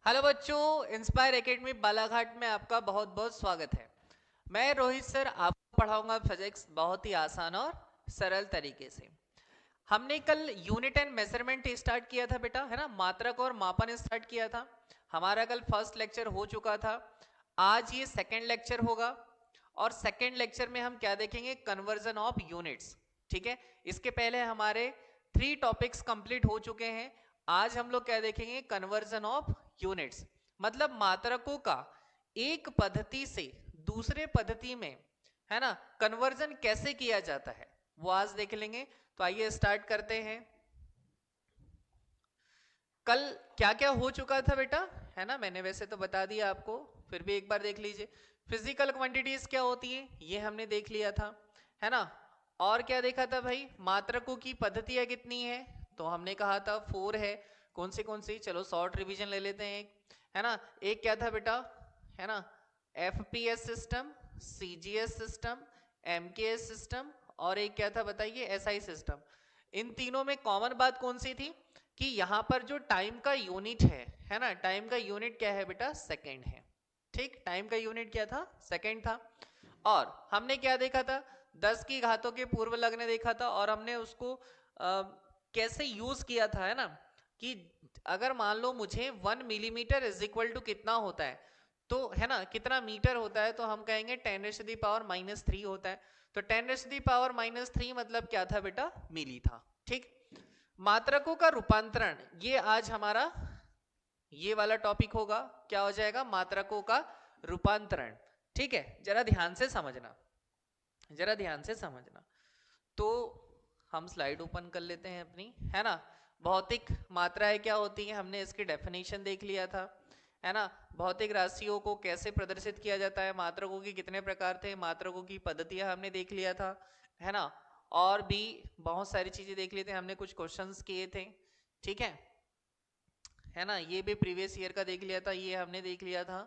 Hello बच्चों, inspire academy Balaghat में आपका बहुत बहुत स्वागत है। मैं रोहित सर आपको पढ़ाऊंगा फिजिक्स बहुत ही आसान और सरल तरीके से। हमने कल यूनिट एंड मेजरमेंट स्टार्ट किया था बेटा, है ना। मात्रक और मापन स्टार्ट किया था। हमारा कल फर्स्ट लेक्चर हो चुका था। आज ये सेकेंड लेक्चर होगा और सेकेंड लेक्चर में हम क्या देखेंगे, कन्वर्जन ऑफ यूनिट्स। ठीक है, इसके पहले हमारे 3 टॉपिक्स कंप्लीट हो चुके हैं। आज हम लोग क्या देखेंगे, कन्वर्जन ऑफ यूनिट्स, मतलब मात्रकों का एक पद्धति से दूसरे पद्धति में, है ना, कन्वर्जन कैसे किया जाता है वो आज देख लेंगे। तो आइए स्टार्ट करते हैं। कल क्या क्या हो चुका था बेटा, है ना, मैंने वैसे तो बता दिया आपको, फिर भी एक बार देख लीजिए। फिजिकल क्वांटिटीज क्या होती है ये हमने देख लिया था, है ना। और क्या देखा था भाई, मात्रकों की पद्धतियां कितनी है, तो हमने कहा था 4 है। कौन सी, चलो शॉर्ट रिवीजन ले लेते हैं। एक, है ना, एक क्या था बेटा, है ना, FPS system, CGS system, MKS system, और एक क्या था बताइए, एसआई सिस्टम। इन तीनों में कॉमन बात कौन सी थी कि यहां पर जो टाइम का यूनिट है ना, टाइम का यूनिट क्या है बेटा, सेकेंड है। ठीक, टाइम का यूनिट क्या था, सेकेंड था। और हमने क्या देखा था, 10 की घातों के पूर्व लग्न देखा था, और हमने उसको कैसे यूज किया था, है ना, कि अगर मान लो मुझे 1 मिलीमीटर इज इक्वल टू कितना होता है, तो है ना, कितना मीटर होता है, तो हम कहेंगे 10⁻³ होता है। तो 10⁻³ मतलब क्या था बेटा, मिली था। ठीक, मात्रकों का रूपांतरण, ये आज हमारा ये वाला टॉपिक होगा। क्या हो जाएगा, मात्रकों का रूपांतरण। ठीक है, जरा ध्यान से समझना, जरा ध्यान से समझना। तो हम स्लाइड ओपन कर लेते हैं अपनी, है ना। भौतिक मात्राएं क्या होती हैं, हमने इसकी डेफिनेशन देख लिया था, है ना। भौतिक राशियों को कैसे प्रदर्शित किया जाता है, मात्रकों के कितने प्रकार थे, मात्रकों की पद्धतियां हमने देख लिया था, है ना। और भी बहुत सारी चीजें देख ली थी हमने, कुछ क्वेश्चंस किए थे। ठीक है ना, ये भी प्रीवियस ईयर का देख लिया था, ये हमने देख लिया था,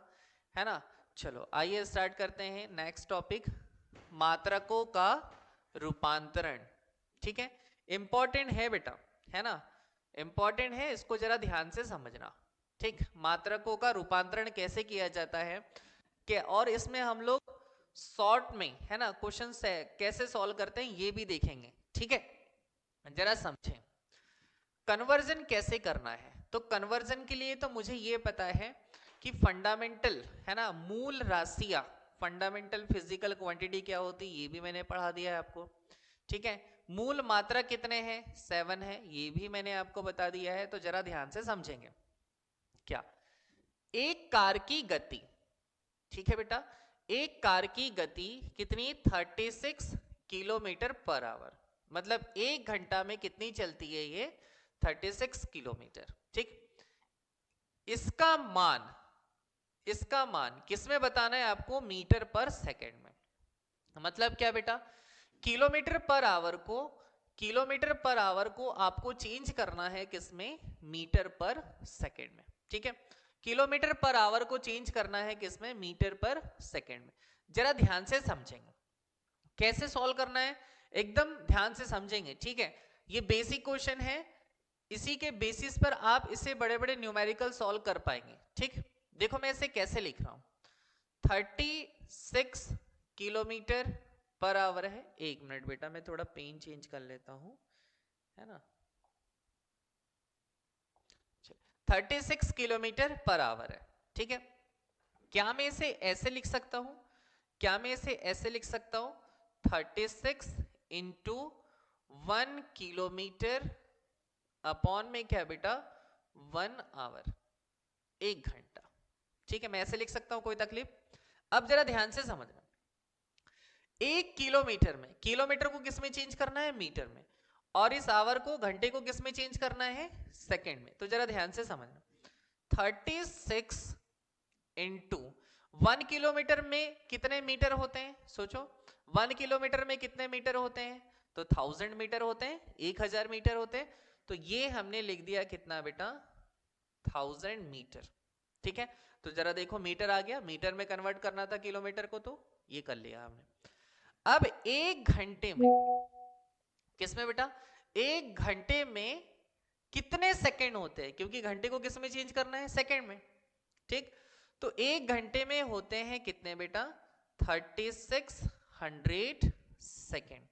है ना। चलो आइए स्टार्ट करते हैं नेक्स्ट टॉपिक, मात्रकों का रूपांतरण। ठीक है, इंपॉर्टेंट है बेटा, है ना, इंपॉर्टेंट है, इसको जरा ध्यान से समझना। ठीक, मात्रकों का रूपांतरण कैसे किया जाता है कि, और इसमें हम लोग शॉर्ट में, है ना, क्वेश्चन कैसे सॉल्व करते हैं ये भी देखेंगे। ठीक है, जरा समझें कन्वर्जन कैसे करना है। तो कन्वर्जन के लिए तो मुझे ये पता है कि फंडामेंटल, है ना, मूल राशियां, फंडामेंटल फिजिकल क्वांटिटी क्या होती है ये भी मैंने पढ़ा दिया है आपको। ठीक है, मूल मात्रा कितने हैं, 7 है, ये भी मैंने आपको बता दिया है। तो जरा ध्यान से समझेंगे क्या, एक कार की गति, ठीक है बेटा, एक कार की गति कितनी, 36 किलोमीटर पर आवर, मतलब 1 घंटा में कितनी चलती है ये, 36 किलोमीटर। ठीक, इसका मान, इसका मान किसमें बताना है आपको, मीटर पर सेकेंड में। मतलब क्या बेटा, किलोमीटर पर आवर को, किलोमीटर पर आवर को आपको चेंज करना है किसमें, मीटर पर सेकेंड में। ठीक है, किलोमीटर पर आवर को चेंज करना है किसमें, मीटर पर सेकेंड में। जरा ध्यान से समझेंगे कैसे सॉल्व करना है, एकदम ध्यान से समझेंगे। ठीक है, ये बेसिक क्वेश्चन है, इसी के बेसिस पर आप इसे बड़े बड़े न्यूमेरिकल सॉल्व कर पाएंगे। ठीक, देखो मैं इसे कैसे लिख रहा हूं, 36 किलोमीटर पर आवर है। 1 मिनट बेटा, मैं थोड़ा पेन चेंज कर लेता हूं, है ना। 36 किलोमीटर पर आवर है। ठीक है, क्या मैं इसे ऐसे लिख सकता हूं, क्या मैं इसे ऐसे लिख सकता हूं, 36 × 1 किलोमीटर अपॉन में क्या बेटा, 1 आवर, 1 घंटा। ठीक है, मैं ऐसे लिख सकता हूं, कोई तकलीफ। अब जरा ध्यान से समझना, 1 किलोमीटर में, किलोमीटर को किस में चेंज करना है, मीटर में, और इस आवर को, घंटे को किस में चेंज करना है, सेकेंड में। तो जरा ध्यान से समझना, 36 × 1 किलोमीटर में कितने मीटर होते हैं, सोचो, 1 किलोमीटर में कितने मीटर होते हैं, तो 1000 मीटर होते हैं, 1000 मीटर होते हैं। तो ये हमने लिख दिया कितना बेटा, 1000 मीटर। ठीक है, तो जरा देखो मीटर आ गया, मीटर में कन्वर्ट करना था किलोमीटर को, तो ये कर लिया हमने। अब 1 घंटे में, किसमें बेटा, 1 घंटे में कितने सेकंड होते हैं, क्योंकि घंटे को किस में चेंज करना है, सेकंड में। ठीक। तो 1 घंटे में होते हैं कितने बेटा? 3600 सेकेंड।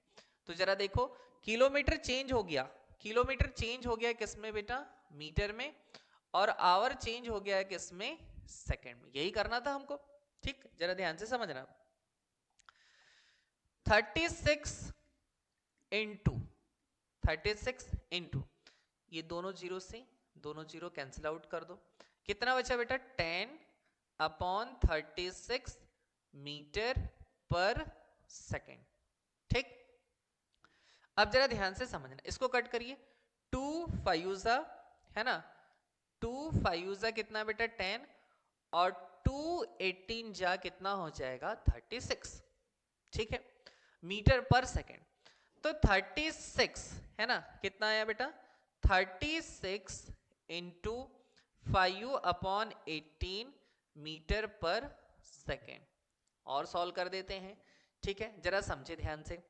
तो जरा देखो, किलोमीटर चेंज हो गया, किलोमीटर चेंज हो गया किसमें बेटा? मीटर में। और आवर चेंज हो गया किसमें? सेकंड में। यही करना था हमको, ठीक। जरा ध्यान से समझना। 36 इंटू 36 इंटू ये दोनों जीरो से दोनों जीरो कैंसिल आउट कर दो, कितना बचा बेटा? 10/36 मीटर पर सेकेंड, ठीक। अब जरा ध्यान से समझना, इसको कट करिए। 2 5 है ना, 2 5 कितना बेटा? 10, और 2 18 जा कितना हो जाएगा? 36, ठीक है, मीटर पर सेकेंड। तो 36 है ना, कितना आया बेटा? 36 इंटू 5/18 मीटर पर सेकेंड। और सॉल्व कर देते हैं, ठीक है। जरा समझे ध्यान से।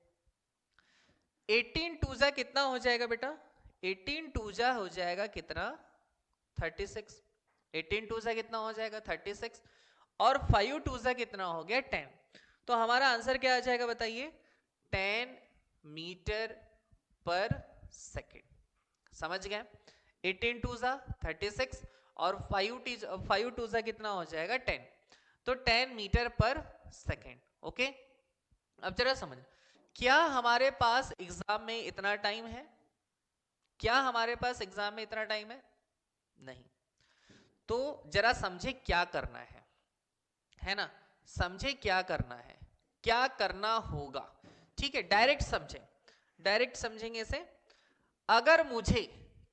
18 2 जा कितना हो जाएगा बेटा? 18 2 जा हो जाएगा कितना? 36। 18 2 जा कितना हो जाएगा? 36। और 5 2 जा कितना हो गया? 10। तो हमारा आंसर क्या आ जाएगा बताइए? 10 मीटर पर सेकेंड। समझ गए? 18 2 जा 36 और 5 2 जा कितना हो जाएगा? 10। तो 10 मीटर पर सेकेंड। ओके, अब जरा समझ, क्या हमारे पास एग्जाम में इतना टाइम है? क्या हमारे पास एग्जाम में इतना टाइम है? नहीं। तो जरा समझे क्या करना है ना, समझे क्या करना है, क्या करना होगा, ठीक है। डायरेक्ट समझे, डायरेक्ट समझेंगे इसे। अगर मुझे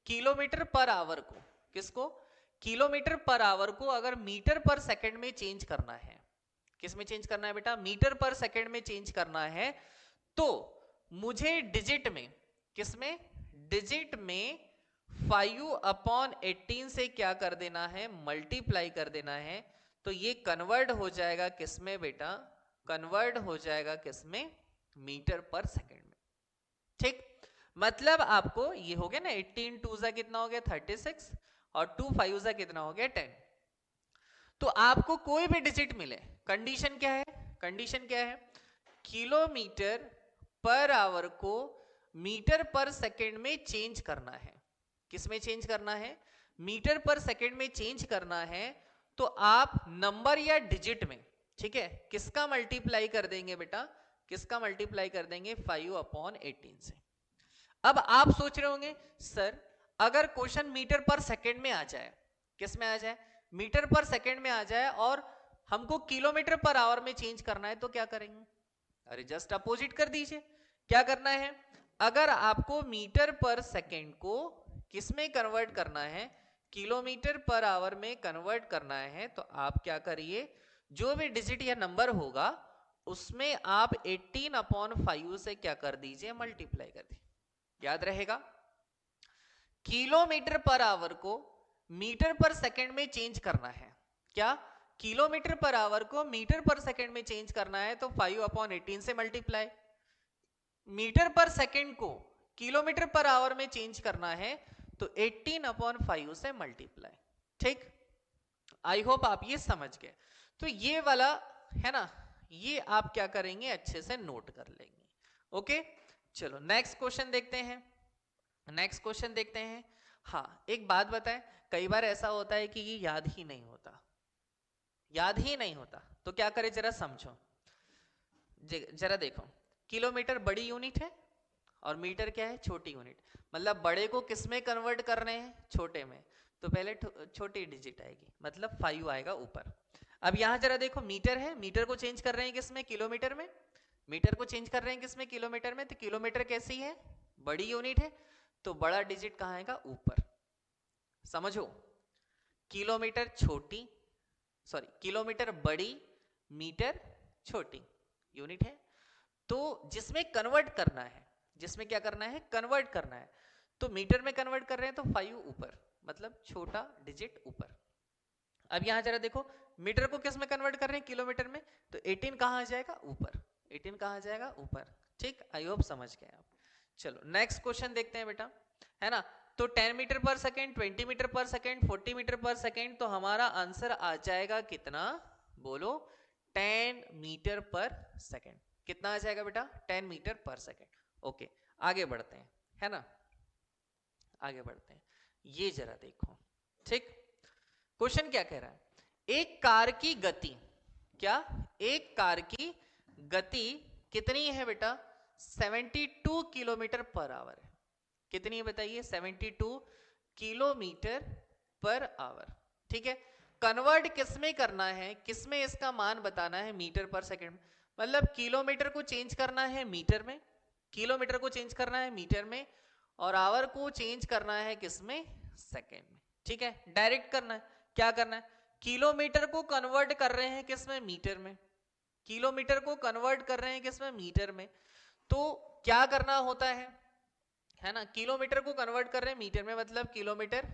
किलोमीटर पर आवर को, किसको? किलोमीटर पर आवर को अगर मीटर पर सेकंड में चेंज करना है, किस में चेंज करना है बेटा? मीटर पर सेकंड में चेंज करना है, तो मुझे डिजिट में, किसमें? डिजिट में 5/18 से क्या कर देना है? मल्टीप्लाई कर देना है। तो ये कन्वर्ट हो जाएगा किसमें बेटा? कन्वर्ट हो जाएगा किसमें? मीटर पर सेकंड में, ठीक। मतलब आपको ये हो गया ना, 18 2 जा कितना हो गया? 36 और 2 5 जा कितना हो गया? 10। तो आपको कोई भी डिजिट मिले, कंडीशन क्या है? कंडीशन क्या है? किलोमीटर पर आवर को मीटर पर सेकंड में चेंज करना है। किस में चेंज करना है? मीटर पर सेकंड में चेंज करना है। तो आप नंबर या डिजिट में, ठीक है, किसका मल्टीप्लाई कर देंगे बेटा? किसका मल्टीप्लाई कर देंगे? 5/18 से। अब आप सोच रहे होंगे सर, अगर क्वेश्चन मीटर पर सेकंड में आ जाए, किस में आ जाए? मीटर पर सेकंड में आ जाए, और हमको किलोमीटर पर आवर में चेंज करना है, तो क्या करेंगे? अरे जस्ट अपोजिट कर दीजिए। क्या करना है? अगर आपको मीटर पर सेकंड को किस में कन्वर्ट करना है? किलोमीटर पर आवर में कन्वर्ट करना है, तो आप क्या करिए? जो भी डिजिट या नंबर होगा उसमें आप 18/5 से क्या कर दीजिए? मल्टीप्लाई कर दीजिए। याद रहेगा? किलोमीटर पर आवर को मीटर पर सेकंड में चेंज करना है। क्या? किलोमीटर पर आवर को मीटर पर सेकंड में चेंज करना है, तो 5/18 से मल्टीप्लाई। मीटर पर सेकंड को किलोमीटर पर आवर में चेंज करना है, तो 18/5 से मल्टीप्लाई, ठीक। आई होप आप ये समझ गए। तो ये वाला है ना, ये आप क्या करेंगे? अच्छे से नोट कर लेंगे। ओके, चलो नेक्स्ट क्वेश्चन देखते हैं। नेक्स्ट क्वेश्चन देखते हैं। हाँ, एक बात बताएं, कई बार ऐसा होता है कि ये याद ही नहीं होता, याद ही नहीं होता, तो क्या करें? जरा समझो, जरा देखो। किलोमीटर बड़ी यूनिट है और मीटर क्या है? छोटी यूनिट। मतलब बड़े को किस में कन्वर्ट कर रहे हैं? छोटे में। तो पहले छोटी डिजिट आएगी, मतलब 5 आएगा ऊपर। अब यहां जरा देखो, मीटर है, मीटर को चेंज कर रहे हैं किस में? किलोमीटर में। मीटर को चेंज कर रहे हैं किस में? किलोमीटर में। तो किलोमीटर कैसी है? बड़ी यूनिट है, तो बड़ा डिजिट कहां आएगा? ऊपर। समझो, किलोमीटर छोटी, सॉरी, किलोमीटर बड़ी, मीटर छोटी यूनिट है। तो जिसमें कन्वर्ट करना है, जिसमें क्या करना है? कन्वर्ट करना है। तो मीटर में कन्वर्ट कर रहे हैं, तो 5 ऊपर, मतलब छोटा डिजिट ऊपर। अब यहां जरा देखो, मीटर को किस में कन्वर्ट कर रहे हैं? किलोमीटर में। तो 18 कहां आ जाएगा? ऊपर। 18 कहां आ जाएगा? ऊपर, ठीक। आई होप समझ गए आप। चलो नेक्स्ट क्वेश्चन देखते हैं बेटा, है ना। तो 10 मीटर पर सेकेंड, 20 मीटर पर सेकेंड, 40 मीटर पर सेकेंड, तो हमारा आंसर आ जाएगा कितना, बोलो 10 मीटर पर सेकेंड। कितना आ जाएगा बेटा, 10 मीटर पर सेकेंड। ओके, आगे बढ़ते हैं, है ना, आगे बढ़ते हैं। ये जरा देखो, ठीक, क्वेश्चन क्या कह रहा है, एक कार की गति, क्या, एक कार की गति कितनी है बेटा, 72 किलोमीटर पर आवर है। कितनी है बताइए, 72 किलोमीटर पर आवर, ठीक है। कन्वर्ट किस में करना है, किस में इसका मान बताना है, मीटर पर सेकंड, मतलब किलोमीटर को चेंज करना है मीटर में, किलोमीटर को चेंज करना है मीटर में, और आवर को चेंज करना है किस में, सेकंड में, ठीक है। डायरेक्ट करना है, क्या करना है, किलोमीटर को कन्वर्ट कर रहे हैं किस में, मीटर में, किलोमीटर को कन्वर्ट कर रहे हैं किस में, मीटर में, तो क्या करना होता है ना, किलोमीटर को कन्वर्ट कर रहे हैं मीटर में, मतलब किलोमीटर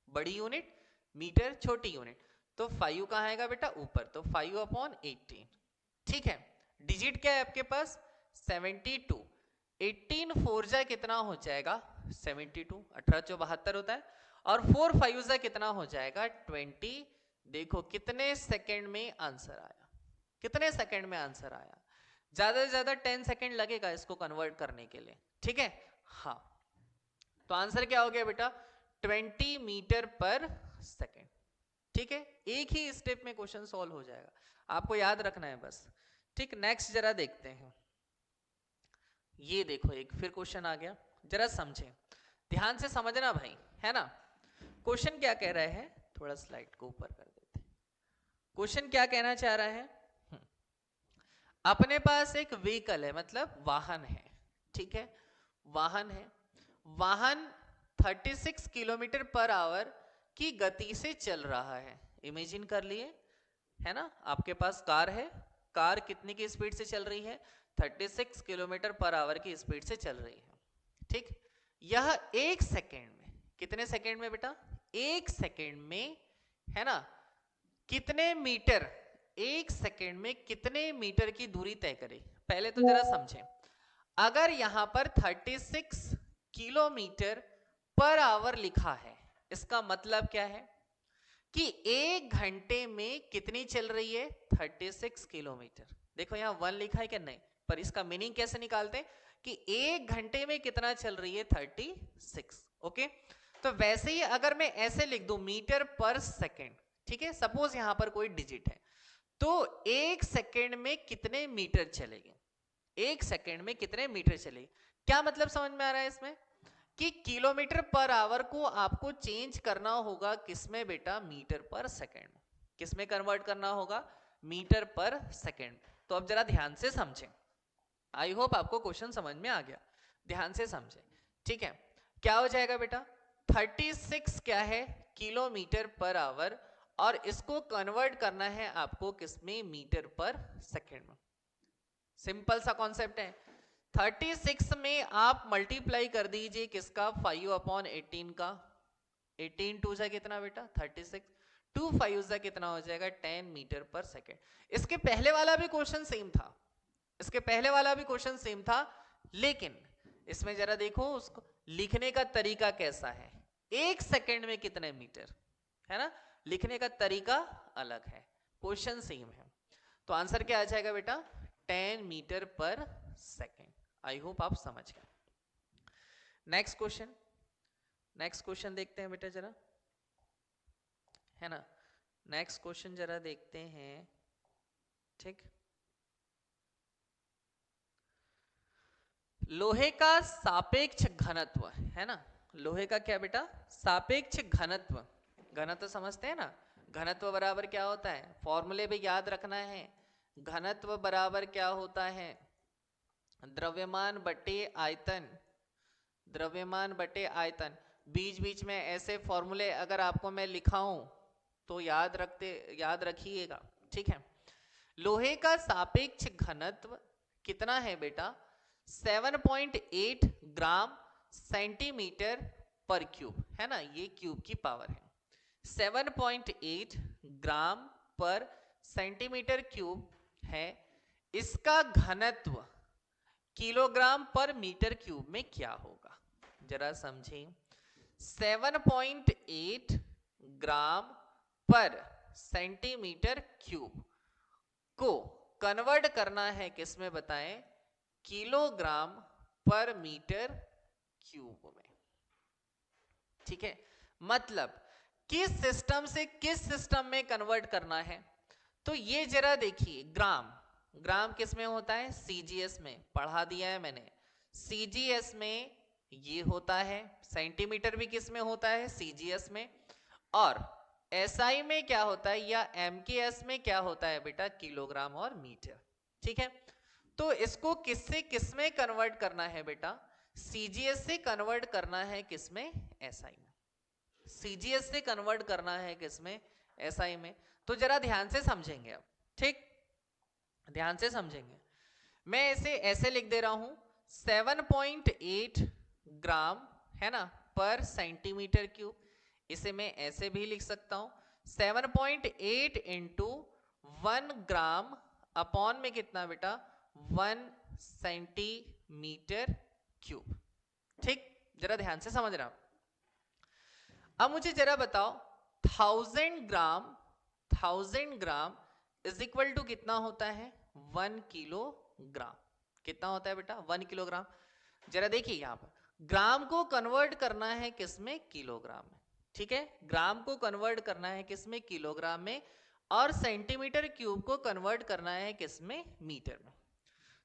बड़ी यूनिट, मीटर छोटी यूनिट, तो 5 कहां आएगा बेटा, ऊपर, तो 5/18, ठीक है। डिजिट क्या है आपके पास, 72, 18 4 जा कितना हो जाएगा, 72, 18 चौ 72 होता है, और 4 5 जा कितना हो जाएगा, 20। देखो कितने सेकंड में आंसर आया, कितने सेकंड में आंसर आया, ज्यादा से ज्यादा 10 सेकंड लगेगा इसको कन्वर्ट करने के लिए, ठीक है। हाँ, तो आंसर क्या हो गया बेटा, 20 मीटर पर सेकंड, ठीक है। एक ही स्टेप में क्वेश्चन सॉल्व हो जाएगा, आपको याद रखना है बस, ठीक। नेक्स्ट जरा देखते हैं, ये देखो एक फिर क्वेश्चन आ गया, जरा समझें, ध्यान से समझना भाई, है ना। क्वेश्चन क्या कह रहा है, थोड़ा स्लाइड को ऊपर कर देते हैं। क्वेश्चन क्या कहना चाह रहा है, अपने पास एक व्हीकल है, मतलब वाहन है, ठीक है, वाहन है, वाहन 36 किलोमीटर पर आवर की गति से चल रहा है। इमेजिन कर लिए, है ना, आपके पास कार है, कार कितनी की स्पीड से चल रही है, 36 किलोमीटर पर आवर की स्पीड से चल रही है, ठीक। यह एक सेकेंड में, कितने सेकेंड में बेटा, एक सेकेंड में, है ना, कितने मीटर, एक सेकेंड में कितने मीटर की दूरी तय करे। पहले तो जरा समझें, अगर यहां पर 36 किलोमीटर पर आवर लिखा है, इसका मतलब क्या है कि एक घंटे में कितनी चल रही है, 36 किलोमीटर। देखो यहां 1 लिखा है क्या, नहीं, पर इसका मीनिंग कैसे निकालते हैं कि एक घंटे में कितना चल रही है, 36, ओके। तो वैसे ही अगर मैं ऐसे लिख दूं मीटर पर सेकेंड, ठीक है, सपोज यहां पर कोई डिजिट है, तो एक सेकेंड में कितने मीटर चलेगी, एक सेकेंड में कितने मीटर चलेगी, क्या मतलब समझ में आ रहा है इसमें, कि किलोमीटर पर आवर को आपको चेंज करना होगा किसमें बेटा, मीटर पर सेकेंड, किसमें कन्वर्ट करना होगा, मीटर पर सेकेंड। तो अब जरा ध्यान से समझें, आई होप आपको क्वेश्चन समझ में आ गया, ध्यान से समझें, ठीक है। क्या हो जाएगा बेटा, 36 क्या है, किलोमीटर पर आवर, और इसको कन्वर्ट करना है आपको किसमें, मीटर पर सेकेंड में। सिंपल सा कॉन्सेप्ट है, 36 में आप मल्टीप्लाई कर दीजिए किसका, 5/18 का, 18 2 जा कितना बेटा, 36, 2 5 जा कितना हो जाएगा, 10 मीटर पर सेकेंड। इसके पहले वाला भी क्वेश्चन सेम था, इसके पहले वाला भी क्वेश्चन सेम था, लेकिन इसमें जरा देखो उसको लिखने का तरीका कैसा है, एक सेकेंड में कितने मीटर, है ना, लिखने का तरीका अलग है, क्वेश्चन सेम है। तो आंसर क्या आ जाएगा बेटा, 10 मीटर पर सेकेंड। आई होप आप समझ गए। नेक्स्ट क्वेश्चन, नेक्स्ट क्वेश्चन देखते हैं बेटा जरा, है ना, नेक्स्ट क्वेश्चन जरा देखते हैं, ठीक। लोहे का सापेक्ष घनत्व, है ना, लोहे का क्या बेटा, सापेक्ष घनत्व, घनत्व समझते हैं ना, घनत्व बराबर क्या होता है, फॉर्मूले भी याद रखना है, घनत्व बराबर क्या होता है, द्रव्यमान बटे आयतन, द्रव्यमान बटे आयतन। बीच बीच में ऐसे फॉर्मूले अगर आपको मैं लिखाऊं तो याद रखिएगा, ठीक है। लोहे का सापेक्ष घनत्व कितना है बेटा, 7.8 ग्राम सेंटीमीटर पर क्यूब, है ना, ये क्यूब की पावर है, 7.8 ग्राम पर सेंटीमीटर क्यूब है। इसका घनत्व किलोग्राम पर मीटर क्यूब में क्या होगा, जरा समझें, 7.8 ग्राम पर सेंटीमीटर क्यूब को कन्वर्ट करना है किसमें बताएं, किलोग्राम पर मीटर क्यूब में। ठीक है, मतलब किस सिस्टम से किस सिस्टम में कन्वर्ट करना है। तो ये जरा देखिए, ग्राम, ग्राम किस में होता है, सीजीएस में, पढ़ा दिया है मैंने, सीजीएस में ये होता है। सेंटीमीटर भी किस में होता है, सीजीएस में। और एसआई में क्या होता है, या एमकेएस में क्या होता है बेटा, किलोग्राम और मीटर। ठीक है, तो इसको किससे किस में कन्वर्ट करना है बेटा, सीजीएस से कन्वर्ट करना है किसमें, एसआई में। सीजीएस से कन्वर्ट करना है किसमें, एसआई में। तो जरा ध्यान से समझेंगे अब, ठीक, ध्यान से समझेंगे। मैं इसे ऐसे लिख दे रहा हूं, 7.8 ग्राम है ना पर सेंटीमीटर क्यूब। इसे मैं ऐसे भी लिख सकता हूं, 7.8 इंटू 1 ग्राम अपॉन में कितना बेटा, 1 सेंटीमीटर क्यूब। ठीक, जरा ध्यान से समझ रहा। अब मुझे जरा बताओ, 1000 ग्राम इज इक्वल टू कितना होता है, 1 किलोग्राम। कितना होता है बेटा, 1 किलोग्राम। जरा देखिए यहां पर ग्राम को कन्वर्ट करना है किसमें, किलोग्राम में। ठीक है, ग्राम को कन्वर्ट करना है किसमें, किलोग्राम में, और सेंटीमीटर क्यूब को कन्वर्ट करना है किसमें, मीटर में।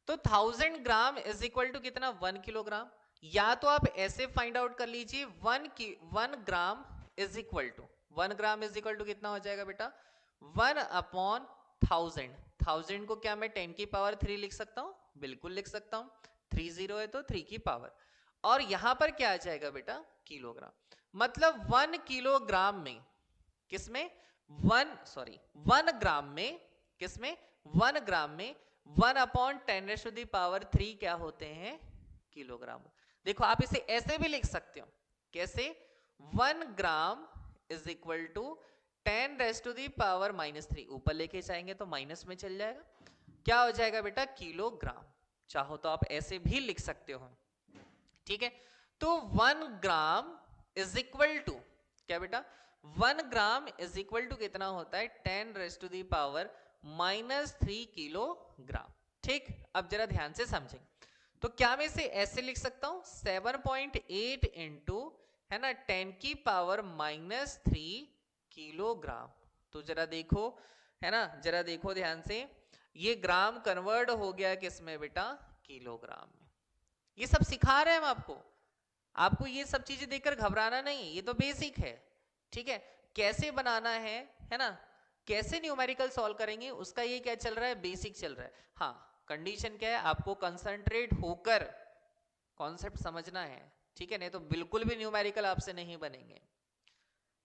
तो 1000 ग्राम इज इक्वल टू कितना, 1 किलोग्राम। या तो आप ऐसे फाइंड आउट कर लीजिए, 1 gram is equal to, 1 gram is equal to कितना हो जाएगा बेटा, 1 अपॉन 1000। 1000 को क्या मैं 10 की पावर 3 लिख सकता हूं, बिल्कुल लिख सकता हूं, 3 0 है तो 3 की पावर, और यहां पर क्या आ जाएगा बेटा, किलोग्राम। मतलब 1 किलोग्राम में किसमें, 1 ग्राम में किसमें, 1 ग्राम में 1 अपॉन 10⁻³ क्या होते हैं, किलोग्राम। देखो आप इसे ऐसे भी लिख सकते हो, कैसे, 1 ग्राम इज इक्वल टू 10⁻³ ऊपर लेके जाएंगे तो माइनस में चल जाएगा, क्या हो जाएगा बेटा, किलोग्राम। चाहो तो आप ऐसे भी लिख सकते हो। ठीक है, तो 1 ग्राम इज इक्वल टू क्या बेटा, 1 ग्राम इज इक्वल टू कितना होता है, 10⁻³ किलोग्राम। ठीक, अब जरा ध्यान से समझें। तो क्या मैं इसे ऐसे लिख सकता हूं, 7.8 इंटू है ना 10⁻³ किलोग्राम। तो जरा देखो, है ना, जरा देखो ध्यान से, ये ग्राम कन्वर्ट हो गया किसमें बेटा, किलोग्राम में। ये सब सिखा रहे हैं हम आपको, आपको ये सब चीजें देखकर घबराना नहीं, ये तो बेसिक है। ठीक है, कैसे बनाना है ना, कैसे न्यूमेरिकल सॉल्व करेंगे उसका ये क्या चल रहा है, बेसिक चल रहा है। हाँ, कंडीशन क्या है, आपको कंसंट्रेट होकर कॉन्सेप्ट समझना है। ठीक है, नहीं तो बिल्कुल भी न्यूमेरिकल आपसे नहीं बनेंगे।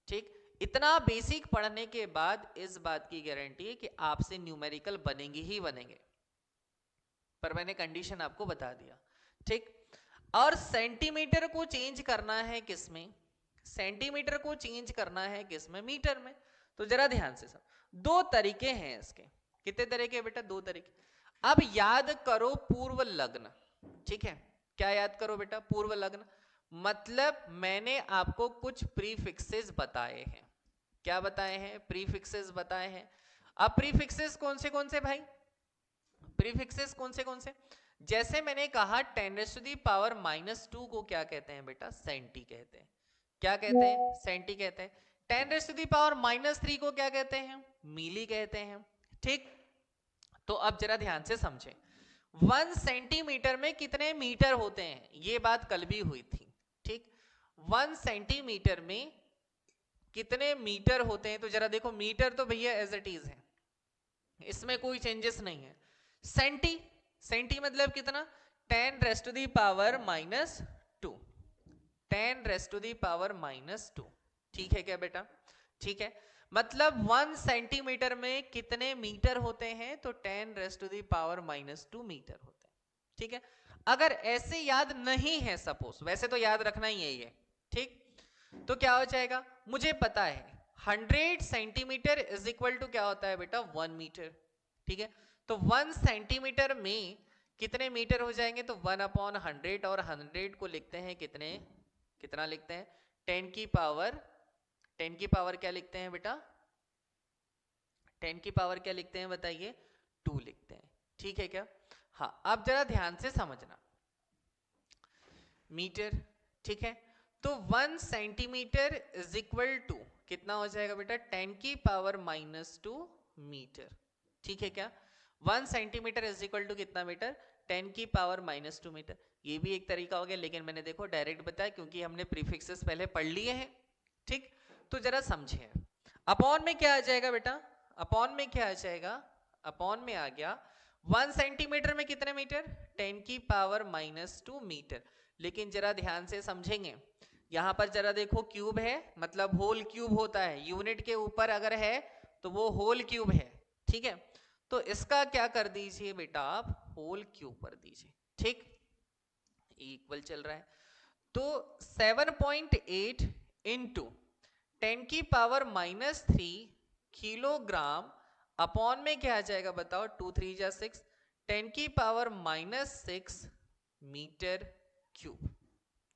ठीक, इतना बेसिक पढ़ने के बाद इस बात की गारंटी है कि आपसे न्यूमेरिकल बनेंगे ही बनेंगे, पर मैंने कंडीशन आपको बता दिया। ठीक, और सेंटीमीटर को चेंज करना है किसमें, सेंटीमीटर को चेंज करना है किसमें, मीटर में। तो जरा ध्यान से सब, दो तरीके हैं इसके। कितने तरीके बेटा, दो तरीके। अब याद करो पूर्व लग्न। ठीक है, क्या याद करो बेटा, पूर्व लग्न। मतलब मैंने आपको कुछ प्रीफिक्सेस बताए हैं। क्या बताए हैं, प्रीफिक्सेस बताए हैं। अब प्रीफिक्सेस कौन से भाई, प्रीफिक्सेस कौन से, जैसे मैंने कहा 10⁻⁻² को क्या कहते हैं बेटा, सेंटी कहते हैं। क्या कहते हैं, सेंटी कहते हैं। 10⁻³ को क्या कहते हैं, मिली कहते हैं। ठीक, तो अब जरा ध्यान से समझें, 1 सेंटीमीटर में कितने मीटर होते हैं, ये बात कल भी हुई थी। ठीक, 1 सेंटीमीटर में कितने मीटर होते हैं, तो जरा देखो, मीटर तो भैया एज इट इज है, इसमें कोई चेंजेस नहीं है। सेंटी, सेंटी मतलब कितना, 10⁻⁻², 10⁻⁻²। ठीक है क्या बेटा, ठीक है, मतलब 1 सेंटीमीटर में कितने मीटर होते हैं, तो 10⁻⁻² मीटर होते हैं। ठीक है, अगर ऐसे याद नहीं है सपोज, वैसे तो याद रखना ही है ये। ठीक, तो क्या हो जाएगा, मुझे पता है 100 सेंटीमीटर इज इक्वल टू क्या होता है बेटा, 1 मीटर। ठीक है, तो 1 सेंटीमीटर में कितने मीटर हो जाएंगे, तो 1/100, और 100 को लिखते हैं कितने, कितना लिखते हैं, 10 की पावर क्या लिखते हैं बेटा? 10 की पावर क्या लिखते हैं बताइए? 2 लिखते हैं। ठीक है क्या? हाँ, अब जरा ध्यान से समझना। मीटर, ठीक है, तो 1 सेंटीमीटर इज इक्वल टू कितना हो जाएगा बेटा? 10 की पावर -2 मीटर। ठीक है क्या? 1 सेंटीमीटर इज इक्वल टू कितना मीटर? 10 की पावर -2 मीटर। ये भी एक तरीका हो गया, लेकिन मैंने देखो डायरेक्ट बताया क्योंकि हमने प्रीफिक्सेस पहले पढ़ लिए हैं। ठीक, तो जरा समझिए। अपॉन में क्या आ जाएगा बेटा? अपॉन में क्या आ जाएगा? अपॉन में आ गया 1 सेंटीमीटर में कितने मीटर? 10 की पावर -2 मीटर। लेकिन जरा ध्यान से समझेंगे, यहां पर जरा देखो क्यूब है, मतलब होल क्यूब होता है, यूनिट के ऊपर अगर है तो वो होल क्यूब है। ठीक है, तो इसका क्या कर दीजिए बेटा? आप होल क्यूब कर दीजिए। ठीक, इक्वल चल रहा है, तो 7.8 इंटू 10 की पावर -3 किलोग्राम अपॉन में क्या आ जाएगा बताओ? 2 3 जा 6, 10 की पावर -6 मीटर क्यूब।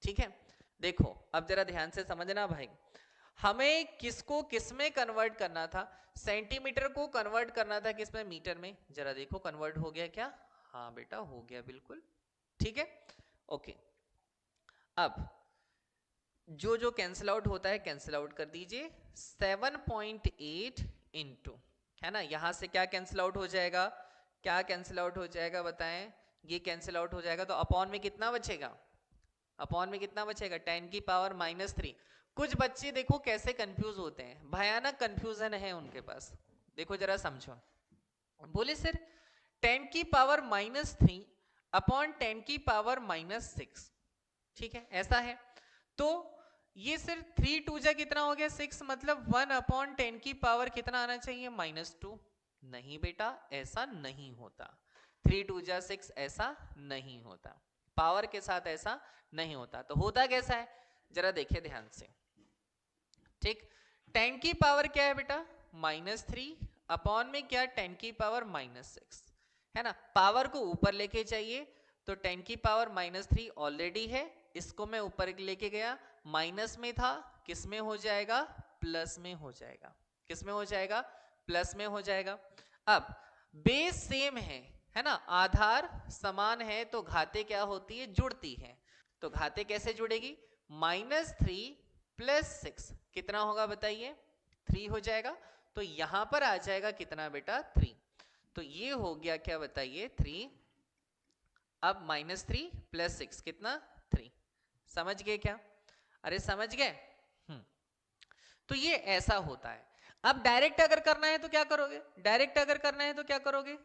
ठीक है, देखो अब जरा ध्यान से समझना भाई, हमें किसको किस में कन्वर्ट करना था? सेंटीमीटर को कन्वर्ट करना था किस में? मीटर में। जरा देखो कन्वर्ट हो गया क्या? हाँ बेटा हो गया, बिल्कुल ठीक है। ओके, अब जो जो कैंसिल आउट होता है कैंसिल आउट कर दीजिए। 7.8 इंटू, है ना, यहां से क्या कैंसिल आउट हो जाएगा? क्या कैंसिल आउट हो जाएगा बताएं? ये कैंसिल आउट हो जाएगा, तो अपॉन में कितना बचेगा? अपॉन में कितना बचेगा? 10 की पावर -3। कुछ बच्चे देखो कैसे कंफ्यूज होते हैं, भयानक कंफ्यूजन है उनके पास। देखो जरा समझो, बोले सर 10 की पावर -3 अपॉन 10 की पावर -6, ठीक है ऐसा है, तो ये सिर्फ 3 2 जा कितना हो गया? 6, मतलब 1 अपॉन 10 की पावर कितना आना चाहिए? -2। नहीं बेटा, ऐसा नहीं होता। 3 2 जा 6 ऐसा नहीं होता, पावर के साथ ऐसा नहीं होता। तो होता कैसा है जरा देखिए ध्यान से। ठीक, 10 की पावर क्या है बेटा? -3 अपॉन में क्या? 10 की पावर -6, है ना, पावर को ऊपर लेके चाहिए, तो 10 की पावर -3 ऑलरेडी है, इसको मैं ऊपर लेके गया, माइनस में था, किस में हो जाएगा? प्लस में हो जाएगा। किस में हो जाएगा? प्लस में हो जाएगा। अब बेस सेम है ना, आधार समान है, तो घाते क्या होती है? जुड़ती है। तो घाते कैसे जुड़ेगी? -3 + 6 कितना होगा बताइए? 3 हो जाएगा। तो यहां पर आ जाएगा कितना बेटा? 3। तो ये हो गया क्या बताइए? 3। अब -3 + 6 कितना? 3। समझ गए क्या? अरे समझ गए? तो ये ऐसा होता है। अब डायरेक्ट अगर करना है तो क्या करोगे? डायरेक्ट अगर करना है तो क्या करोगे?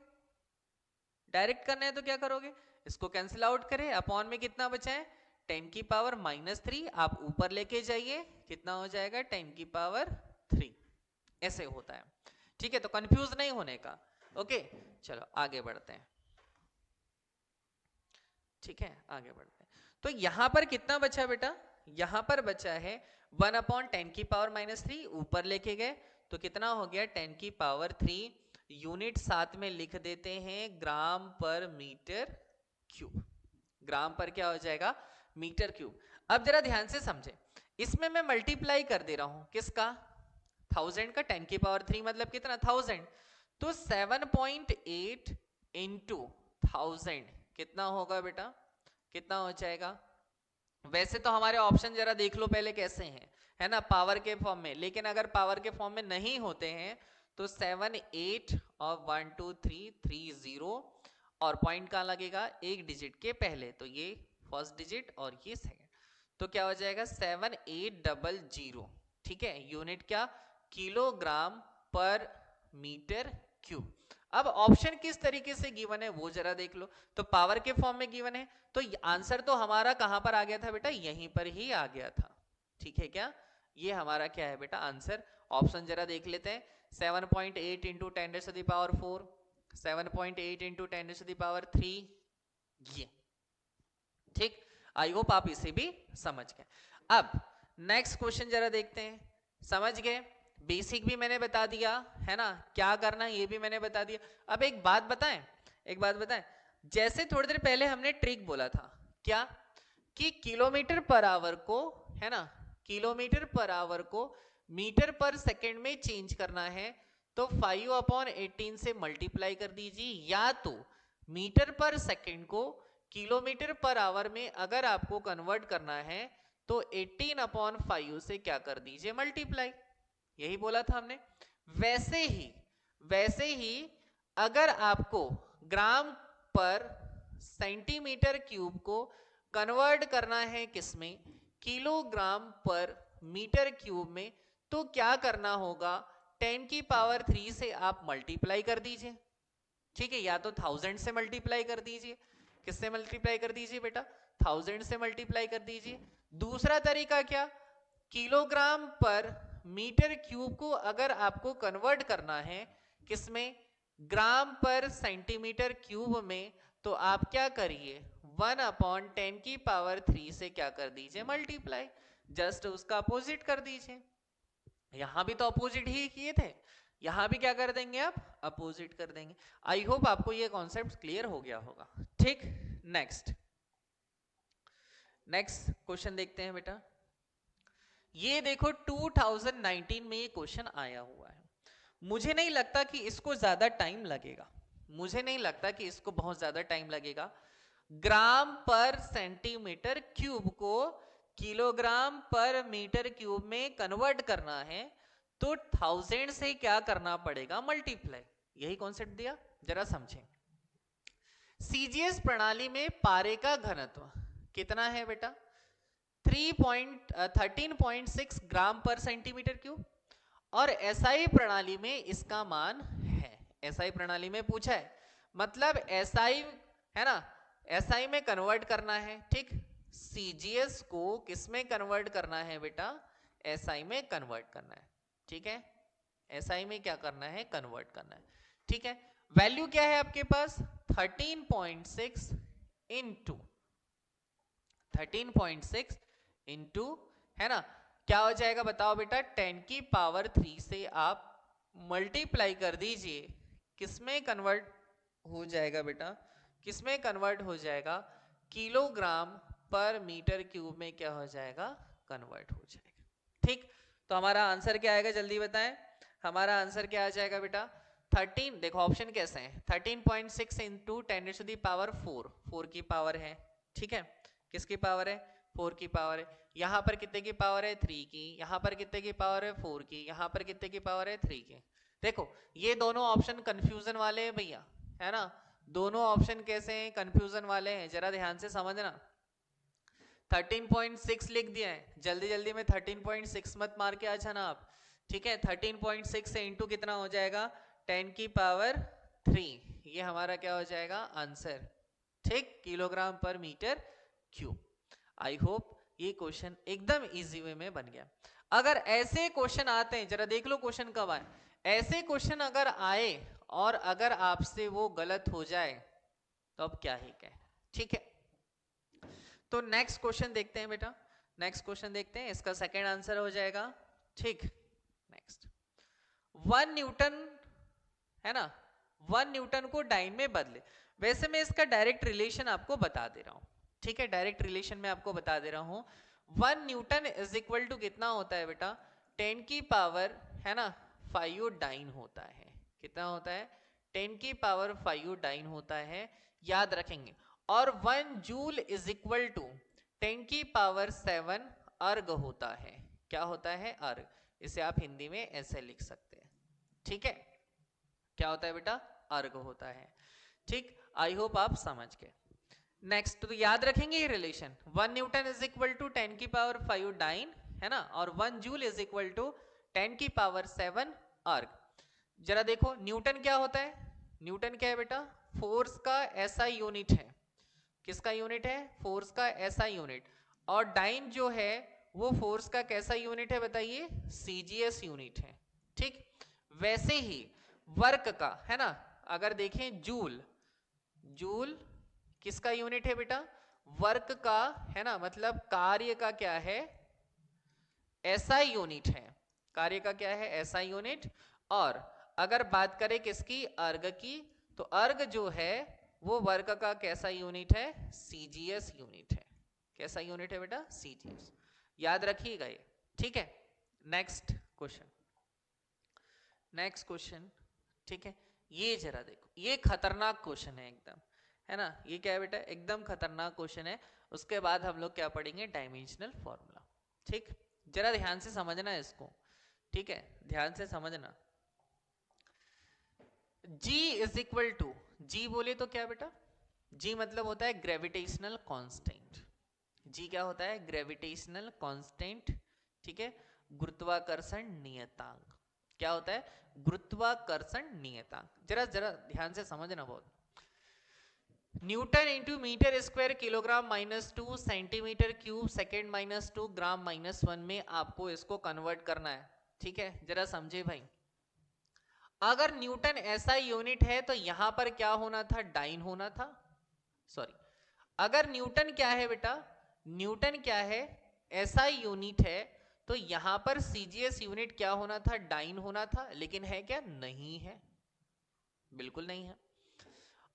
डायरेक्ट करना है तो क्या करोगे? इसको कैंसिल आउट करें, अपॉन में कितना बचा है? 10 की पावर -3, आप ऊपर लेके जाइए, कितना हो जाएगा? 10 की पावर 3। ऐसे होता है। ठीक है, तो कंफ्यूज नहीं होने का। ओके, चलो आगे बढ़ते हैं। ठीक है, आगे बढ़ते हैं। तो यहां पर कितना बचा बेटा? यहां पर बचा है 1 अपॉन 10 की पावर -3, ऊपर लेके गए तो कितना हो गया? 10 की पावर 3। यूनिट साथ में लिख देते हैं, ग्राम पर मीटर क्यूब। ग्राम पर क्या हो जाएगा? Metre cube. अब जरा ध्यान से समझे, इसमें मैं मल्टीप्लाई कर दे रहा हूं, किसका? 1000 का। 10 की पावर 3 मतलब कितना? 1000। तो 7.8 इंटू 1000 कितना होगा बेटा? कितना हो जाएगा? वैसे तो हमारे ऑप्शन जरा देख लो पहले कैसे हैं, है ना, पावर के फॉर्म में। लेकिन अगर पावर के फॉर्म में नहीं होते हैं तो 7 8 और 1 2 3 3 0, और पॉइंट कहां लगेगा? एक डिजिट के पहले, तो ये फर्स्ट डिजिट और ये सेकंड, तो क्या हो जाएगा? 7800। ठीक है, यूनिट क्या? किलोग्राम पर मीटर क्यूब। अब ऑप्शन किस तरीके से गिवन है वो जरा देख लो। तो पावर के फॉर्म में गिवन है, तो आंसर तो हमारा कहां पर आ गया था बेटा? यहीं पर ही आ गया था। ठीक है क्या? ये हमारा क्या है बेटा? आंसर। ऑप्शन जरा देख लेते हैं। 7.8 इंटू 10⁴, 7.8 इंटू 10⁻3, ये। ठीक, आई होप आप इसे भी समझ गए। अब नेक्स्ट क्वेश्चन जरा देखते हैं। समझ गए? बेसिक भी मैंने बता दिया, है ना, क्या करना है ये भी मैंने बता दिया। अब एक बात बताएं, एक बात बताएं, जैसे थोड़ी देर पहले हमने ट्रिक बोला था, क्या? कि किलोमीटर पर आवर को, है ना, किलोमीटर पर आवर को मीटर पर सेकंड में चेंज करना है तो 5/18 से मल्टीप्लाई कर दीजिए, या तो मीटर पर सेकंड को किलोमीटर पर आवर में अगर आपको कन्वर्ट करना है तो 18/5 से क्या कर दीजिए, मल्टीप्लाई। यही बोला था हमने। वैसे ही अगर आपको ग्राम पर सेंटीमीटर क्यूब को कन्वर्ट करना है किसमें, किलोग्राम पर मीटर क्यूब में, तो क्या करना होगा, 10⁻³ से आप मल्टीप्लाई कर दीजिए। ठीक है, या तो 1000 से मल्टीप्लाई कर दीजिए। किससे मल्टीप्लाई कर दीजिए बेटा, 1000 से मल्टीप्लाई कर दीजिए। दूसरा तरीका क्या, किलोग्राम पर मीटर क्यूब को अगर आपको कन्वर्ट करना है किसमें, ग्राम पर सेंटीमीटर क्यूब में, तो आप क्या करिए, 1/10⁻³ से क्या कर दीजिए, मल्टीप्लाई। जस्ट उसका अपोजिट कर दीजिए। यहां भी तो अपोजिट ही किए थे, यहां भी क्या कर देंगे आप, अपोजिट कर देंगे। आई होप आपको ये कॉन्सेप्ट क्लियर हो गया होगा। ठीक, नेक्स्ट क्वेश्चन देखते हैं बेटा। ये देखो 2019 में ये क्वेश्चन आया हुआ है। मुझे नहीं लगता कि इसको ज्यादा टाइम लगेगा, मुझे नहीं लगता कि इसको बहुत ज्यादा टाइम लगेगा। ग्राम पर सेंटीमीटर क्यूब को किलोग्राम पर मीटर क्यूब में कन्वर्ट करना है तो 1000 से क्या करना पड़ेगा, मल्टीप्लाई। यही कॉन्सेप्ट दिया, जरा समझें। सीजीएस प्रणाली में पारे का घनत्व कितना है बेटा, 13.6 ग्राम पर सेंटीमीटर क्यूब, और एसआई प्रणाली में इसका मान है। एसआई प्रणाली में पूछा है, मतलब एसआई है ना, एसआई में कन्वर्ट करना है। ठीक, सीजीएस को किस में कन्वर्ट करना है बेटा, एसआई में कन्वर्ट करना है। ठीक है, एसआई में क्या करना है, कन्वर्ट करना है। ठीक है, वैल्यू क्या है आपके पास, 13.6 इंटू 13.6 इंटू, है ना, क्या हो जाएगा बताओ बेटा, 10⁻³ से आप मल्टीप्लाई कर दीजिए। किसमें कन्वर्ट हो जाएगा बेटा, किसमें कन्वर्ट हो जाएगा, किलोग्राम पर मीटर क्यूब में क्या हो जाएगा, कन्वर्ट हो जाएगा। ठीक, तो हमारा आंसर क्या आएगा, जल्दी बताएं। हमारा आंसर क्या आ जाएगा बेटा, 13, देखो ऑप्शन कैसे हैं, 13.6 इंटू 10⁻⁴, 4 की पावर है। ठीक है, किसकी पावर है, 4 की पावर है। यहाँ पर कितने की पावर है, 3 की। यहाँ पर कितने की पावर है, 4 की। यहाँ पर कितने की पावर है, 3 की। देखो ये दोनों ऑप्शन कंफ्यूजन वाले हैं भैया, है ना, दोनों ऑप्शन कैसे हैं, कंफ्यूजन वाले हैं, जरा ध्यान से समझना। 13.6 लिख दिया है, जल्दी जल्दी में 13.6 मत मार के आ जाना आप। ठीक है, 13.6 से इंटू कितना हो जाएगा, 10⁻³ ये हमारा क्या हो जाएगा, आंसर। ठीक, किलोग्राम पर मीटर क्यूब। आई होप ये क्वेश्चन एकदम इजी वे में बन गया। अगर ऐसे क्वेश्चन आते हैं, जरा देख लो क्वेश्चन कब आए, ऐसे क्वेश्चन अगर आए और अगर आपसे वो गलत हो जाए तो अब क्या ही कहें। ठीक है, तो नेक्स्ट क्वेश्चन देखते हैं बेटा, नेक्स्ट क्वेश्चन देखते हैं, इसका सेकंड आंसर हो जाएगा। ठीक, नेक्स्ट, 1 न्यूटन, है ना, 1 न्यूटन को डाइन में बदले। वैसे मैं इसका डायरेक्ट रिलेशन आपको बता दे रहा हूं। ठीक है, डायरेक्ट रिलेशन में आपको बता दे रहा हूं। 1 न्यूटन इज इक्वल टू कितना होता है बेटा, 10 की पावर, है ना, 5 डाइन होता है। कितना होता है, 10 की पावर 5 डाइन होता है, याद रखेंगे। और 1 जूल इज इक्वल टू 10 की पावर 7 अर्ग होता है। क्या होता है, अर्ग। इसे आप हिंदी में ऐसे लिख सकते हैं। ठीक है, क्या होता है बेटा, अर्ग होता है। ठीक, आई होप आप समझ गए। नेक्स्ट, तो याद रखेंगे ये relation, 1 newton is equal to 10 की पावर 5 डाइन, है ना, और 1 जूल इज इक्वल टू 10 की पावर 7 अर्ग। जरा देखो न्यूटन क्या होता है, न्यूटन क्या है बेटा, फोर्स का एसआई यूनिट है। किसका यूनिट है, फोर्स का एसआई यूनिट। और डाइन जो है वो फोर्स का कैसा यूनिट है बताइए, सीजीएस यूनिट है। ठीक, वैसे ही वर्क का, है ना, अगर देखें जूल, जूल किसका यूनिट है बेटा, वर्क का, है ना, मतलब कार्य का क्या है, एसआई यूनिट है। कार्य का क्या है, एसआई यूनिट। और अगर बात करें किसकी, अर्ग की, तो अर्ग जो है वो वर्क का कैसा यूनिट है, सीजीएस यूनिट है। कैसा यूनिट है बेटा, सीजीएस। याद रखिएगा ये। ठीक है, नेक्स्ट क्वेश्चन, नेक्स्ट क्वेश्चन। ठीक है, ये जरा देखो, ये खतरनाक क्वेश्चन है एकदम, है ना। ये क्या है बेटा, एकदम खतरनाक क्वेश्चन है। उसके बाद हम लोग क्या पढ़ेंगे, डायमेंशनल फॉर्मूला। ठीक, जरा ध्यान से समझना है इसको, ठीक है, ध्यान से समझना। G इज इक्वल टू, जी बोले तो क्या बेटा, जी मतलब होता है ग्रेविटेशनल कांस्टेंट। जी क्या होता है, ग्रेविटेशनल कांस्टेंट। ठीक है, गुरुत्वाकर्षण नियतांक। क्या होता है, गुरुत्वाकर्षण नियतांक। जरा जरा ध्यान से समझना बहुत। Newton into metre square kilogram -2 centimetre cube second -2 gram -1 में आपको इसको कन्वर्ट करना है। ठीक है, जरा समझे भाई। अगर न्यूटन ऐसा यूनिट है तो यहां पर क्या होना था, डाइन होना था। सॉरी, अगर न्यूटन क्या है बेटा, न्यूटन क्या है, ऐसा यूनिट है, तो यहां पर सीजीएस यूनिट क्या होना था, डाइन होना था। लेकिन है क्या, नहीं है, बिल्कुल नहीं है।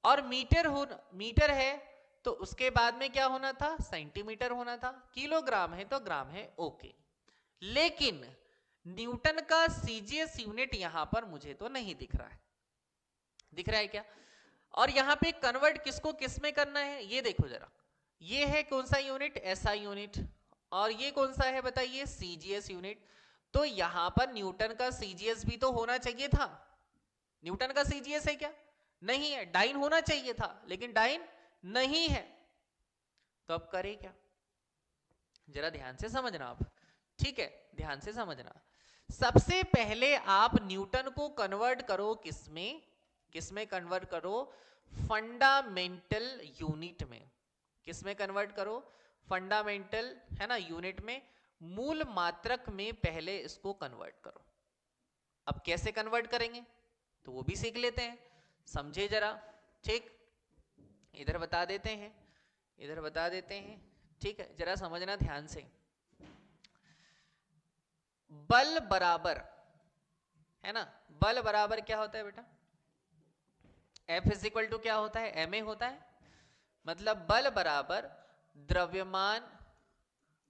और मीटर है तो उसके बाद में क्या होना था, सेंटीमीटर होना था। किलोग्राम है तो ग्राम है, ओके। लेकिन न्यूटन का सीजीएस यूनिट यहां पर मुझे तो नहीं दिख रहा है, दिख रहा है क्या। और यहां पे कन्वर्ट किसको किस में करना है, ये देखो जरा, ये है कौन सा यूनिट, एसआई यूनिट, और ये कौन सा है बताइए, सीजीएस यूनिट। तो यहां पर न्यूटन का सीजीएस भी तो होना चाहिए था। न्यूटन का सीजीएस है क्या, नहीं है। डाइन होना चाहिए था, लेकिन डाइन नहीं है। तो अब करें क्या, जरा ध्यान से समझना आप, ठीक है, ध्यान से समझना। सबसे पहले आप न्यूटन को कन्वर्ट करो किसमें, किसमें कन्वर्ट करो, फंडामेंटल यूनिट में। किसमें कन्वर्ट करो, फंडामेंटल, है ना, यूनिट में। मूल मात्रक में पहले इसको कन्वर्ट करो। अब कैसे कन्वर्ट करेंगे तो वो भी सीख लेते हैं, समझे जरा। ठीक, इधर बता देते हैं, इधर बता देते हैं। ठीक है, जरा समझना ध्यान से। बल बराबर, है ना, बल बराबर क्या होता है बेटा, F इज इक्वल टू क्या होता है, ma होता है। मतलब बल बराबर द्रव्यमान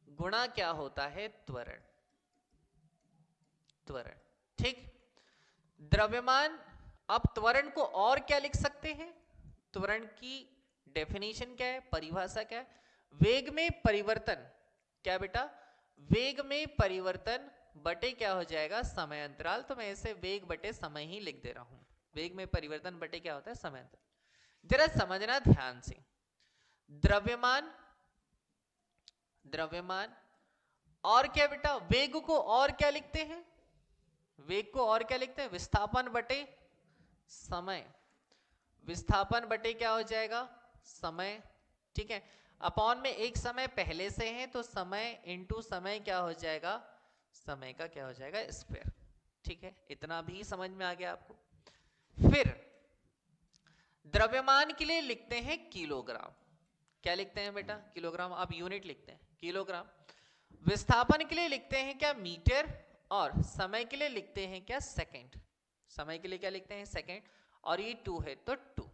गुणा क्या होता है, त्वरण, त्वरण। ठीक, द्रव्यमान। अब त्वरण को और क्या लिख सकते हैं, त्वरण की डेफिनेशन क्या है, परिभाषा क्या है, वेग में परिवर्तन। क्या बेटा, वेग में परिवर्तन बटे क्या हो जाएगा, समय अंतराल। तो मैं इसे वेग बटे समय ही लिख दे रहा हूं। वेग में परिवर्तन बटे क्या होता है, समय अंतराल। जरा समझना ध्यान से। द्रव्यमान, द्रव्यमान, और क्या बेटा, वेग को और क्या लिखते हैं, वेग को और क्या लिखते हैं, विस्थापन बटे समय। विस्थापन बटे क्या हो जाएगा, समय। ठीक है, अपॉन में एक समय पहले से है तो समय इंटू समय क्या हो जाएगा, समय का क्या हो जाएगा, स्क्वायर। ठीक है, इतना भी समझ में आ गया आपको। फिर द्रव्यमान के लिए लिखते हैं किलोग्राम। क्या लिखते हैं बेटा, किलोग्राम। आप यूनिट लिखते हैं किलोग्राम। विस्थापन के लिए लिखते हैं क्या, मीटर। और समय के लिए लिखते हैं क्या, सेकंड। समय के लिए क्या लिखते हैं, सेकंड। और ये 2 है तो 2।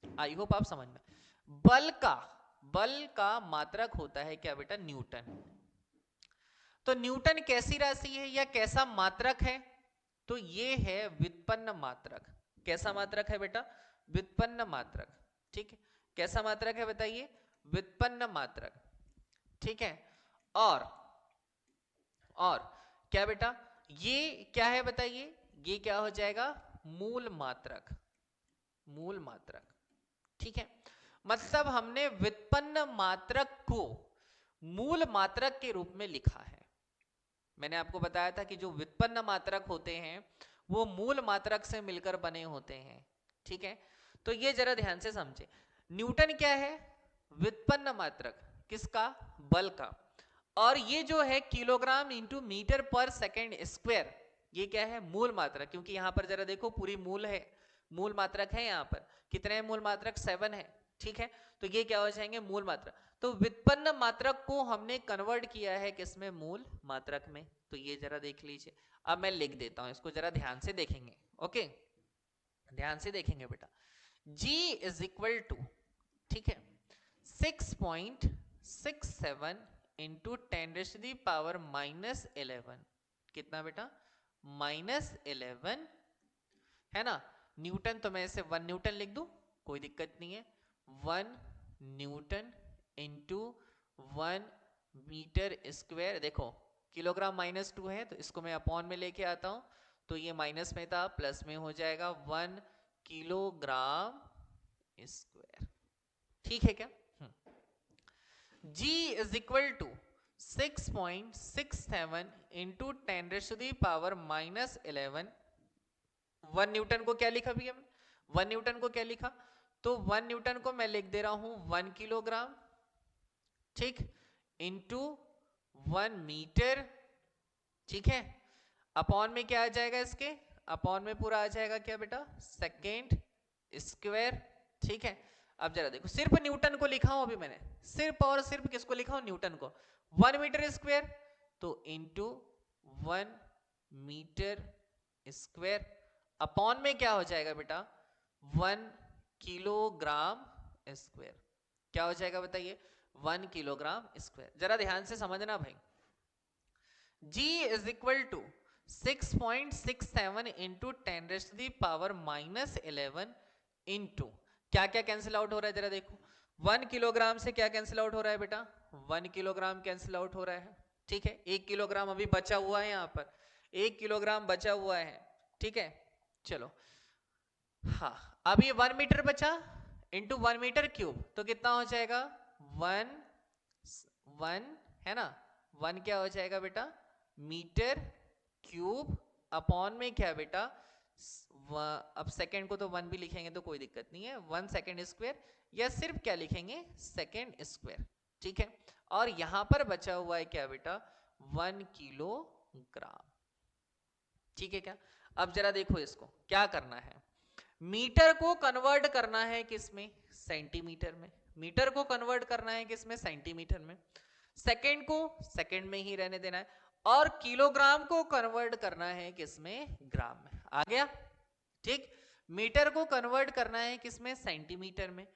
आई होप आप समझ में। बल का मात्रक होता है क्या बेटा, न्यूटन। तो न्यूटन कैसी राशि है या कैसा मात्रक है, तो ये है व्युत्पन्न मात्रक। कैसा मात्रक है बेटा, व्युत्पन्न मात्रक। ठीक है, कैसा मात्रक है बताइए, व्युत्पन्न मात्रक। ठीक है, और क्या बेटा, ये क्या है बताइए, ये क्या हो जाएगा, मूल मात्रक, मूल मात्रक। ठीक है, मतलब हमने व्युत्पन्न मात्रक को मूल मात्रक के रूप में लिखा है। मैंने आपको बताया था कि जो व्युत्पन्न मात्रक होते हैं वो मूल मात्रक से मिलकर बने होते हैं। ठीक है, तो ये जरा ध्यान से समझे। न्यूटन क्या है, व्युत्पन्न मात्रक, किसका, बल का। और ये जो है किलोग्राम इंटू मीटर पर सेकेंड स्क्वायर, ये क्या है, मूल मात्रक। क्योंकि यहां पर जरा देखो पूरी मूल है, मूल मात्रक है। यहां पर कितने मूल मात्रक, 7 है। ठीक है, तो ये क्या हो जाएंगे, मूल मात्रक। तो व्युत्पन्न मात्रक को हमने कन्वर्ट किया है किसमें, मूल मात्रक में। तो ये जरा देख लीजिए। अब मैं लिख देता हूं इसको, जरा ध्यान से देखेंगे। ओके, ध्यान से देखेंगे बेटा। G इज इक्वल टू, ठीक है, 6.67 इंटू 10⁻⁻11। कितना बेटा? -11, है ना। न्यूटन तो मैं इसे 1 न्यूटन लिख दूं, कोई दिक्कत नहीं है। 1 न्यूटन इंटू 1 मीटर स्क्वायर। देखो किलोग्राम -2 है तो इसको मैं अपॉन में लेके आता हूं, तो ये माइनस में था, प्लस में हो जाएगा 1 किलोग्राम स्क्वायर। ठीक है क्या? G is equal to 6.67 into 10⁻⁻11। 1 Newton को क्या लिखा भैया? 1 न्यूटन को क्या लिखा? तो 1 न्यूटन को मैं लिख दे रहा हूं 1 किलोग्राम, ठीक, इंटू 1 मीटर, ठीक है। अपॉन में क्या आ जाएगा इसके? अपॉन में पूरा आ जाएगा क्या बेटा? सेकेंड स्क्वायर, ठीक है। अब जरा देखो, सिर्फ न्यूटन को लिखा हूं अभी मैंने, सिर्फ और सिर्फ किसको लिखा हूं? न्यूटन को। 1 मीटर स्क्वायर तो इंटू 1 मीटर स्क्वायर, अपॉन में क्या हो जाएगा बेटा? 1 किलोग्राम स्क्वायर। क्या हो जाएगा बताइए? 1 किलोग्राम स्क्वायर। जरा ध्यान से समझना भाई। G is equal to 6.67 into 10⁻⁻11 into क्या क्या कैंसिल आउट हो रहा है जरा देखो। 1 किलोग्राम से क्या कैंसिल आउट हो रहा है बेटा? 1 किलोग्राम कैंसिल आउट हो रहा है, ठीक है। 1 किलोग्राम अभी बचा हुआ है, यहाँ पर 1 किलोग्राम बचा हुआ है, ठीक है। चलो हाँ, अब ये 1 मीटर बचा इंटू 1 मीटर क्यूब, तो कितना हो जाएगा? 1 है ना, 1 क्या हो जाएगा बेटा? मीटर क्यूब, अपॉन में क्या बेटा? अब सेकंड को तो 1 भी लिखेंगे तो कोई दिक्कत नहीं है, 1 सेकंड स्क्वायर, या सिर्फ क्या लिखेंगे? सेकंड स्क्वायर, ठीक है। और यहां पर बचा हुआ है क्या बेटा? 1 किलोग्राम, ठीक है क्या? अब जरा देखो इसको क्या करना है। मीटर को कन्वर्ट करना है किसमें? सेंटीमीटर में। मीटर को कन्वर्ट करना है किसमें? सेंटीमीटर में। सेकंड को सेकंड में ही रहने देना है, और किलोग्राम को कन्वर्ट करना है किसमें? ग्राम में। आ गया, ठीक। मीटर को कन्वर्ट करना है किसमें? सेंटीमीटर में,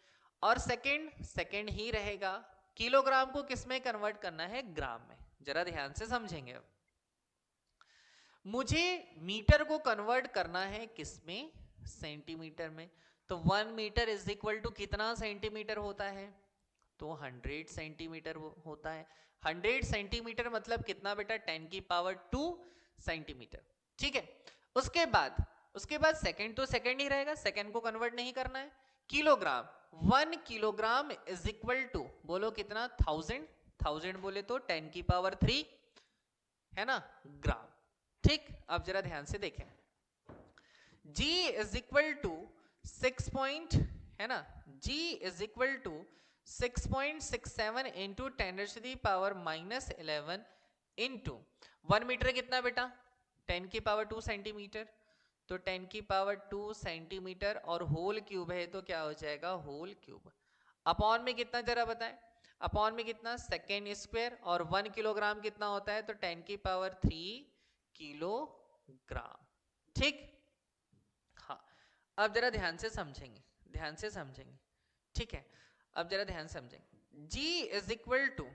और सेकंड सेकंड ही रहेगा। किलोग्राम को किसमें कन्वर्ट करना है? ग्राम में। जरा ध्यान से समझेंगे। अब मुझे मीटर को कन्वर्ट करना है किसमें? सेंटीमीटर में। तो 1 मीटर इज इक्वल टू कितना सेंटीमीटर होता है? तो 100 सेंटीमीटर होता है। 100 सेंटीमीटर मतलब कितना बेटा? 10⁻2 सेंटीमीटर, ठीक है। उसके बाद सेकंड तो सेकंड ही रहेगा, सेकंड को कन्वर्ट नहीं करना है। Kilogram, 1 kilogram is equal to, बोलो कितना? 1000, 1000 बोले तो 10⁻3 है ना, ग्राम, ठीक। अब जरा ध्यान से देखें। G is equal to 6 point, है ना, G is equal to 6.67 into 10⁻⁻11 into 1 metre कितना बेटा? 10⁻2 सेंटीमीटर, तो 10⁻2 सेंटीमीटर, और होल क्यूब है तो क्या हो जाएगा? Whole cube. अपॉन में कितना जरा बताएं? अपॉन में कितना? सेकेंड स्क्वायर, और 1 किलोग्राम कितना होता है? तो 10⁻3 किलोग्राम, ठीक। हाँ, अब जरा ध्यान से समझेंगे, ध्यान से समझेंगे, ठीक है। अब जरा ध्यान से समझेंगे। G इज इक्वल टू,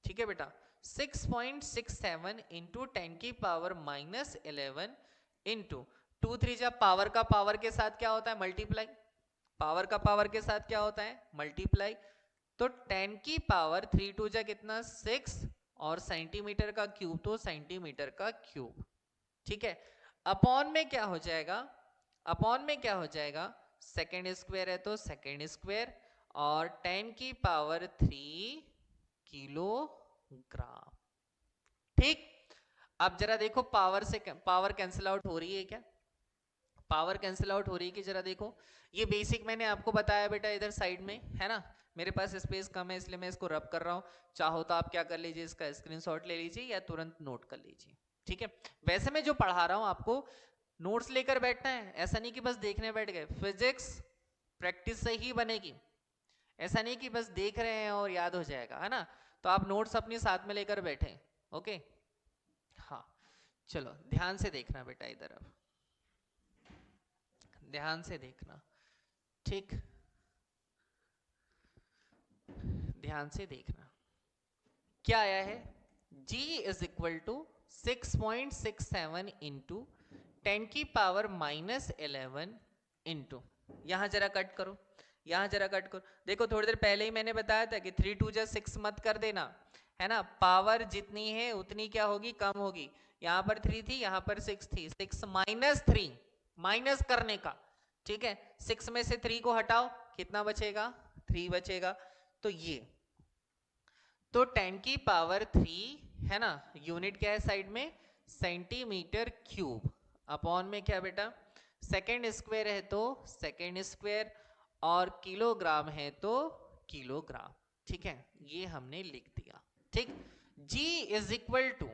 ठीक है बेटा, 6.67 इंटू 10⁻⁻11 इंटू 2 3 जा, पावर का पावर के साथ क्या होता है? मल्टीप्लाई। पावर का पावर के साथ क्या होता है? मल्टीप्लाई। तो 10⁻3 2 जा कितना? 6, और सेंटीमीटर का क्यूब तो सेंटीमीटर का क्यूब, ठीक है। अपॉन में क्या हो जाएगा? अपॉन में क्या हो जाएगा? सेकेंड स्क्वायर है तो सेकेंड स्क्वायर, और 10⁻3 किलोग्राम, ठीक। अब जरा देखो, पावर से पावर कैंसिल आउट हो रही है क्या? पावर कैंसिल आउट हो रही है कि? जरा देखो, ये बेसिक मैंने आपको बताया बेटा इधर साइड में, है ना। मेरे पास स्पेस कम है इसलिए मैं इसको रब कर रहा हूं, चाहो तो आप क्या कर लीजिए, इसका स्क्रीनशॉट ले लीजिए या तुरंत नोट कर लीजिए, ठीक है। वैसे मैं जो पढ़ा रहा हूं आपको, नोट्स लेकर बैठना है, ऐसा नहीं कि बस देखने बैठ गए। फिजिक्स प्रैक्टिस से ही बनेगी, ऐसा नहीं कि बस देख रहे हैं और याद हो जाएगा, है ना। तो आप नोट्स अपनी साथ में लेकर बैठे, ओके। हाँ, चलो ध्यान से देखना बेटा इधर, अब ध्यान से देखना, ठीक, ध्यान से देखना। क्या आया है, G is equal to 6.67 into 10 की पावर -11 इंटू, यहां जरा कट करो, यहां जरा कट करो, देखो थोड़ी देर पहले ही मैंने बताया था कि 3 2 जा 6 मत कर देना, है ना, पावर जितनी है उतनी क्या होगी, कम होगी। यहां पर 3 थी, यहां पर 6 थी, 6 -3 माइनस करने का, ठीक है, 6 में से 3 को हटाओ, कितना बचेगा, 3 बचेगा। तो ये तो 10 की पावर 3 है ना, यूनिट क्या है साइड में, सेंटीमीटर क्यूब, अपॉन में क्या बेटा, सेकेंड स्क्वायर है तो सेकेंड स्क्वायर, और किलोग्राम है तो किलोग्राम, ठीक है, ये हमने लिख दिया, ठीक। G is equal to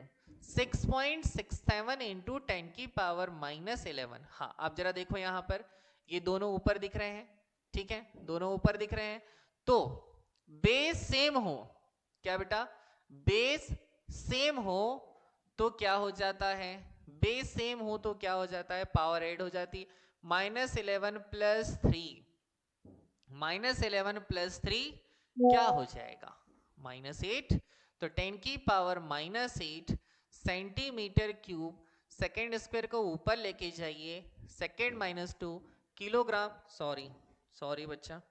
6.67 into 10 की पावर -11। हाँ, आप जरा देखो यहां पर, ये दोनों ऊपर दिख रहे हैं, ठीक है, दोनों ऊपर दिख रहे हैं, तो बेस सेम हो, क्या बेटा, बेस सेम हो तो क्या हो जाता है, बेस सेम हो तो क्या हो जाता है, पावर ऐड हो जाती, -11 प्लस 3, -11 प्लस 3 क्या हो जाएगा, -8, तो 10 की power -8 centimetre cube, second square को ऊपर लेके जाइए, सेकेंड -2 किलोग्राम, सॉरी सॉरी बच्चा,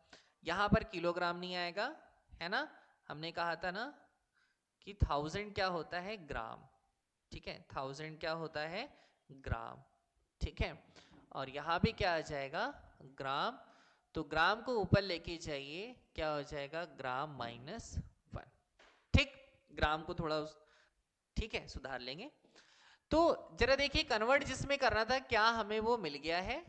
यहां पर किलोग्राम नहीं आएगा, है ना, हमने कहा था ना कि 1000 क्या होता है, ग्राम, ठीक है, 1000 क्या होता है, ग्राम, ठीक है, और यहां भी क्या आ जाएगा, ग्राम, तो ग्राम को ऊपर लेके जाइए, क्या हो जाएगा, ग्राम -1, ठीक, ग्राम को थोड़ा ठीक है सुधार लेंगे। तो जरा देखिए कन्वर्ट जिसमें करना था, क्या हमें वो मिल गया है,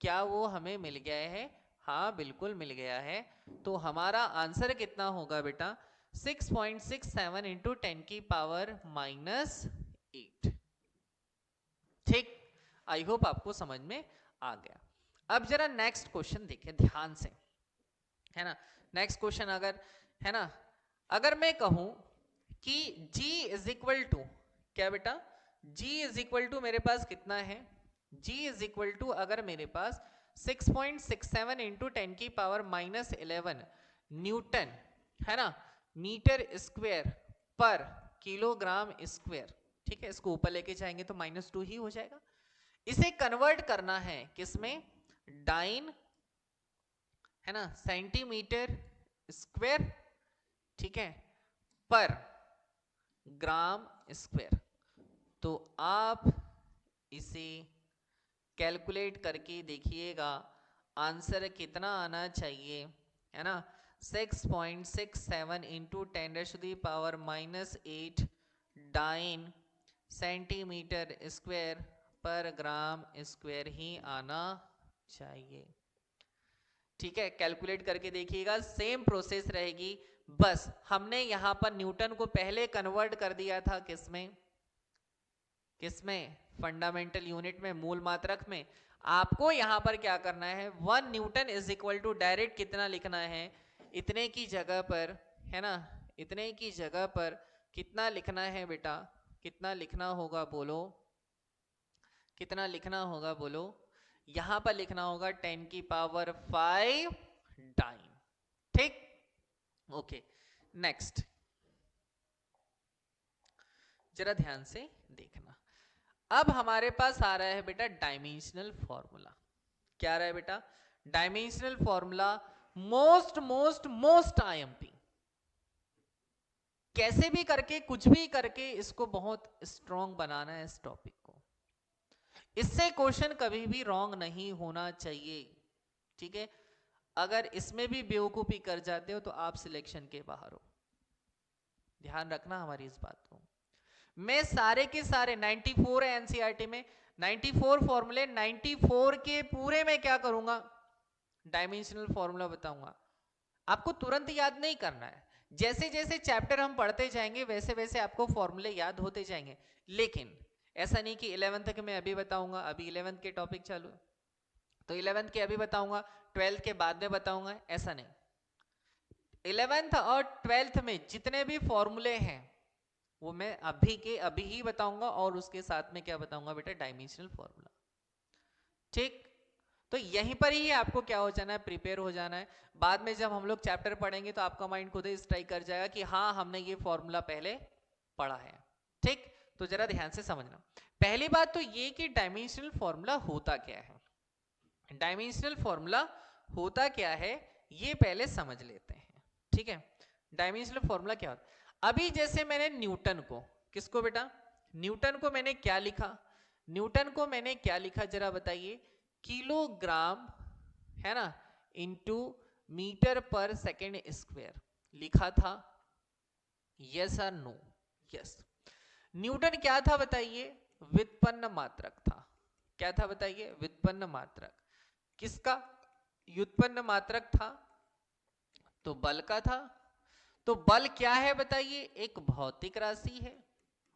क्या वो हमें मिल गया है, हाँ बिल्कुल मिल गया है। तो हमारा आंसर कितना होगा बेटा, 6.67 इंटू 10 की पावर -8, ठीक, आई होप आपको समझ में आ गया। अब जरा नेक्स्ट क्वेश्चन देखिए ध्यान से, है ना, नेक्स्ट क्वेश्चन अगर, है ना, अगर मैं कहूं कि G इज इक्वल टू, क्या बेटा, G इज इक्वल टू मेरे पास कितना है, G इज इक्वल टू अगर मेरे पास 6.67 इंटू 10 की पावर -11 न्यूटन, है ना, मीटर स्क्वायर पर किलोग्राम स्क्वायर, ठीक है, इसको ऊपर लेके जाएंगे तो -2 ही हो जाएगा। इसे कन्वर्ट करना है किसमें, डाइन, है ना, सेंटीमीटर स्क्वायर, ठीक है, पर ग्राम स्क्वायर, तो आप इसे कैलकुलेट करके देखिएगा आंसर कितना आना चाहिए, है ना, 6.67 इंटू 10⁻⁻8 डाइन सेंटीमीटर स्क्वायर पर ग्राम स्क्वायर ही आना चाहिए, ठीक है, कैलकुलेट करके देखिएगा, सेम प्रोसेस रहेगी, बस हमने यहां पर न्यूटन को पहले कन्वर्ट कर दिया था किसमें, किसमें, फंडामेंटल यूनिट में, मूल मात्रक में। आपको यहां पर क्या करना है, 1 newton is equal to direct कितना लिखना है, इतने की जगह पर, है ना, इतने की जगह पर कितना लिखना है बेटा, कितना लिखना होगा बोलो, कितना लिखना होगा बोलो, यहां पर लिखना होगा 10 की पावर 5 डाइन, ठीक, ओके, नेक्स्ट जरा ध्यान से देखना, अब हमारे पास आ रहा है बेटा डायमेंशनल फॉर्मूला, क्या आ रहा है बेटा, dimensional formula, most most most IMP, कैसे भी करके कुछ भी करके इसको बहुत स्ट्रॉन्ग बनाना है इस टॉपिक को, इससे क्वेश्चन कभी भी रॉन्ग नहीं होना चाहिए, ठीक है, अगर इसमें भी बेवकूफी कर जाते हो तो आप सिलेक्शन के बाहर हो, ध्यान रखना हमारी इस बात को। मैं सारे के सारे 94 है एनसीईआरटी में, 94 फॉर्मूले, 94 के पूरे में क्या करूंगा, डायमेंशनल फॉर्मूला बताऊंगा, आपको तुरंत याद नहीं करना है, जैसे जैसे चैप्टर हम पढ़ते जाएंगे वैसे वैसे आपको फॉर्मूले याद होते जाएंगे, लेकिन ऐसा नहीं कि 11th के मैं अभी बताऊंगा, अभी 11th के टॉपिक चालू है तो 11th के अभी बताऊंगा, 12th के बाद में बताऊंगा, ऐसा नहीं, 11th और 12th में जितने भी फॉर्मूले हैं वो मैं अभी के अभी ही बताऊंगा, और उसके साथ में क्या बताऊंगा बेटा, डायमेंशनल फॉर्मूला, ठीक, तो यहीं पर ही आपको क्या हो जाना है, प्रिपेयर हो जाना है। बाद में जब हम लोग चैप्टर पढ़ेंगे तो आपका माइंड खुद ही स्ट्राइक कर जाएगा कि हाँ हमने ये फॉर्मूला पहले पढ़ा है। ठीक, तो जरा ध्यान से समझना। पहली बात तो ये कि डायमेंशनल फॉर्मूला होता क्या है। डायमेंशनल फॉर्मूला होता क्या है ये पहले समझ लेते हैं। ठीक है, डायमेंशनल फॉर्मूला क्या होता है। अभी जैसे मैंने न्यूटन को, किसको बेटा, न्यूटन को मैंने क्या लिखा, न्यूटन को मैंने क्या लिखा जरा बताइए, किलोग्राम है ना इंटू मीटर पर सेकेंड स्क्वायर लिखा था। यस और नो, यस। न्यूटन क्या था बताइए, व्युत्पन्न मात्रक था। क्या था बताइए, व्युत्पन्न मात्रक। किसका व्युत्पन्न मात्रक था, तो बल का था। तो बल क्या है बताइए, एक भौतिक राशि है।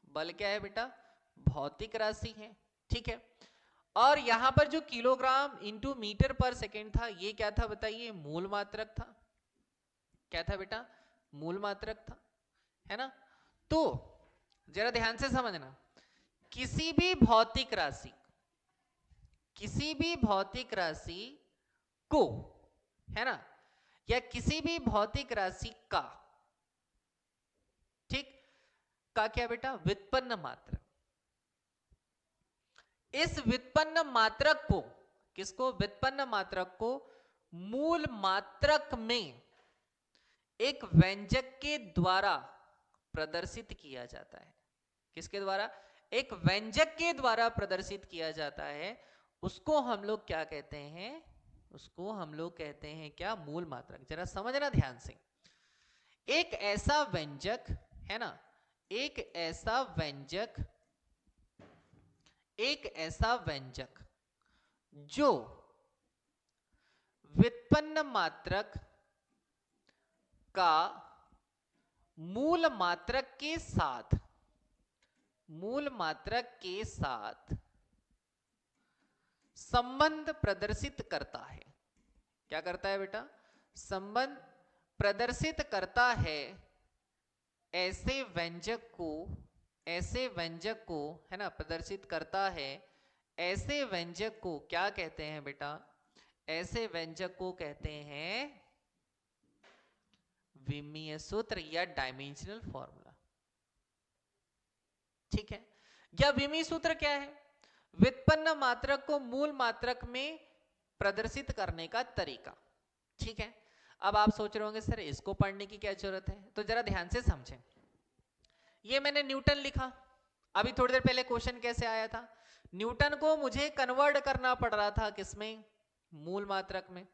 बल क्या है बेटा, भौतिक राशि है। ठीक है, और यहां पर जो किलोग्राम इंटू मीटर पर सेकेंड था ये क्या था बताइए, मूल मात्रक था। क्या था बेटा, मूल मात्रक था, है ना। तो जरा ध्यान से समझना, किसी भी भौतिक राशि, किसी भी भौतिक राशि को, है ना, या किसी भी भौतिक राशि का, ठीक, का क्या बेटा, व्युत्पन्न मात्रक। इस व्युत्पन्न मात्रक को, किसको, व्युत्पन्न मात्रक को मूल मात्रक में एक व्यंजक के द्वारा प्रदर्शित किया जाता है। किसके द्वारा, एक व्यंजक के द्वारा प्रदर्शित किया जाता है। उसको हम लोग क्या कहते हैं, उसको हम लोग कहते हैं क्या, मूल मात्रक। जरा समझना ध्यान से, एक ऐसा व्यंजक, है ना, एक ऐसा व्यंजक, एक ऐसा व्यंजक जो व्युत्पन्न मात्रक का मूल मात्रक के साथ, मूल मात्रक के साथ संबंध प्रदर्शित करता है। क्या करता है बेटा, संबंध प्रदर्शित करता है। ऐसे व्यंजक को, ऐसे व्यंजक को, है ना, प्रदर्शित करता है। ऐसे व्यंजक को क्या कहते हैं बेटा, ऐसे व्यंजक को कहते हैं विमीय सूत्र या डायमेंशनल फॉर्मूला। ठीक है, या विमीय सूत्र क्या है, व्युत्पन्न मात्रक को मूल मात्रक में प्रदर्शित करने का तरीका। ठीक है, अब आप सोच रहे होंगे सर इसको पढ़ने की क्या जरूरत है, तो जरा ध्यान से समझें। ये मैंने न्यूटन लिखा, अभी थोड़ी देर पहले क्वेश्चन कैसे आया था, न्यूटन को मुझे कन्वर्ट करना पड़ रहा था किसमें, मूल मात्रक में।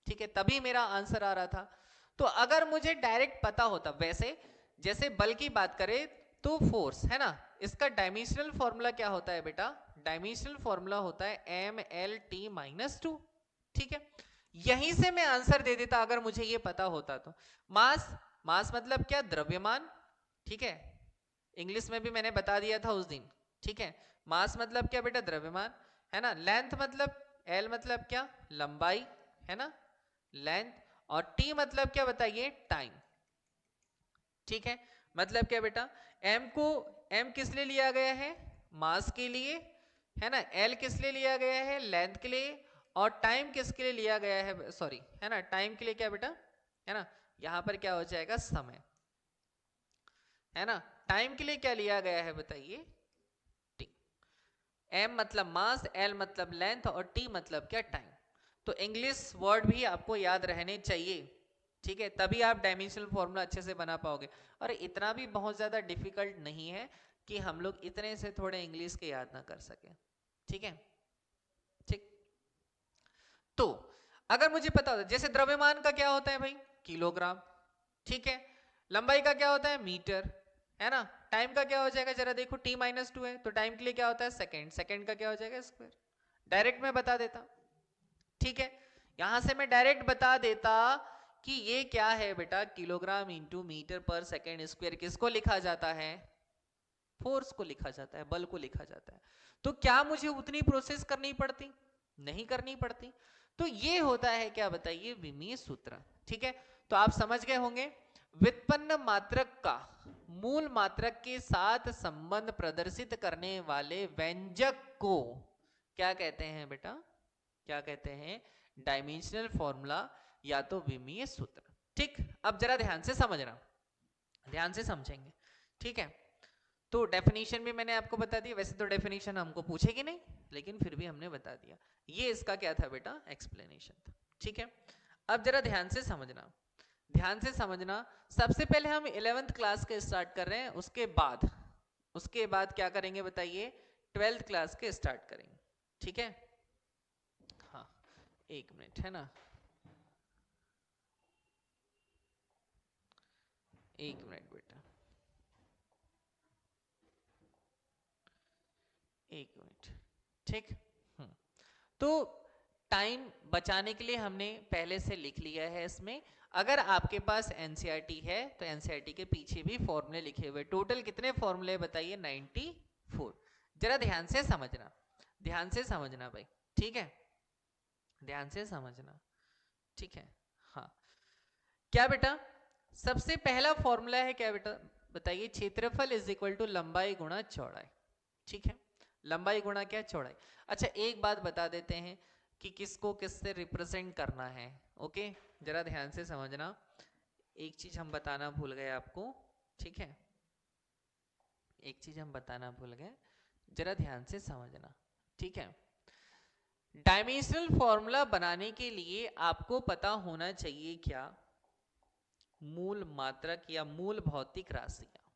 ठीक है, तभी मेरा आंसर आ रहा था। तो अगर मुझे डायरेक्ट पता होता, वैसे जैसे बल की बात करें तो फोर्स, है ना, इसका डायमेंशनल फॉर्मूला क्या होता है बेटा, डायमेंशनल फॉर्मूला होता है mLT-2। ठीक है, यहीं से मैं आंसर दे देता अगर मुझे ये पता होता तो। मास, मास मतलब क्या, द्रव्यमान। ठीक है, इंग्लिश में भी मैंने बता दिया था उस दिन। ठीक है, मास मतलब क्या बेटा, द्रव्यमान, है ना। लेंथ मतलब, एल मतलब क्या, लंबाई, है ना, लेंथ। और टी मतलब क्या बताइए, टाइम। ठीक है, मतलब क्या बेटा, एम को, एम किस लिए लिया गया है, मास के लिए, है ना। एल किस लिए लिया गया है, लेंथ के लिए। और टाइम किसके लिए लिया गया है, सॉरी, है ना, टाइम के लिए क्या बेटा, है ना, यहां पर क्या हो जाएगा, समय, है ना। टाइम के लिए क्या लिया गया है बताइए, टी। एम मतलब मास, एल मतलब लेंथ, और टी मतलब क्या, टाइम। तो इंग्लिश वर्ड भी आपको याद रहने चाहिए। ठीक है, तभी आप डायमेंशनल फॉर्मूला अच्छे से बना पाओगे। और इतना भी बहुत ज्यादा डिफिकल्ट नहीं है कि हम लोग इतने से थोड़े इंग्लिश के याद ना कर सके। ठीक है, ठीक। तो अगर मुझे पता होता, जैसे द्रव्यमान का क्या होता है भाई, किलोग्राम। ठीक है, लंबाई का क्या होता है, मीटर, है ना। टाइम का क्या हो जाएगा जरा देखो, t-2 है तो टाइम के लिए क्या होता है, सेकेंड। सेकेंड का क्या हो जाएगा, स्क्वायर। डायरेक्ट मैं बता देता। ठीक है, यहां से मैं डायरेक्ट बता देता कि ये क्या है बेटा, किलोग्राम इंटू मीटर पर सेकेंड स्क्वायर। किसको लिखा जाता है, फोर्स को लिखा जाता है, बल को लिखा जाता है। तो क्या मुझे उतनी प्रोसेस करनी पड़ती, नहीं करनी पड़ती। तो ये होता है क्या बताइए, विमीय सूत्र। ठीक है, तो आप समझ गए होंगे, व्युत्पन्न मात्रक का मूल मात्रक के साथ संबंध प्रदर्शित करने वाले व्यंजक को क्या कहते हैं बेटा, क्या कहते हैं, डायमेंशनल फॉर्मूला या तो विमीय सूत्र। ठीक, अब जरा ध्यान से समझना, ध्यान से समझेंगे। ठीक है, तो डेफिनेशन भी मैंने आपको बता दी, वैसे तो डेफिनेशन हमको पूछेगी नहीं, लेकिन फिर भी हमने बता दिया। ये इसका क्या था बेटा, एक्सप्लेनेशन था। ठीक है, अब जरा ध्यान से समझना, ध्यान से समझना। सबसे पहले हम 11th क्लास के स्टार्ट कर रहे हैं, उसके बाद क्या करेंगे बताइए, 12th क्लास के स्टार्ट करेंगे। ठीक है, हाँ 1 मिनट है ना, 1 मिनट बेटा, 1 मिनट। ठीक, तो टाइम बचाने के लिए हमने पहले से लिख लिया है इसमें। अगर आपके पास एनसीईआरटी है तो एनसीईआरटी के पीछे भी फॉर्मूले लिखे हुए। टोटल कितने फॉर्मूले बताइए, 94। जरा ध्यान से समझना, ध्यान से समझना भाई। ठीक है, ध्यान से समझना। ठीक है, हाँ क्या बेटा, सबसे पहला फॉर्मूला है क्या बेटा बताइए, क्षेत्रफल इज इक्वल टू लंबाई गुणा चौड़ाई। ठीक है, लंबाई गुणा क्या, चौड़ाई। अच्छा एक बात बता देते हैं कि किसको किससे रिप्रेजेंट करना है। ओके, जरा ध्यान से समझना, एक चीज हम बताना भूल गए आपको। ठीक है, एक चीज हम बताना भूल गए, जरा ध्यान से समझना। ठीक है, डायमेंशनल फॉर्मूला बनाने के लिए आपको पता होना चाहिए क्या, मूल मात्रक या मूल भौतिक राशियां।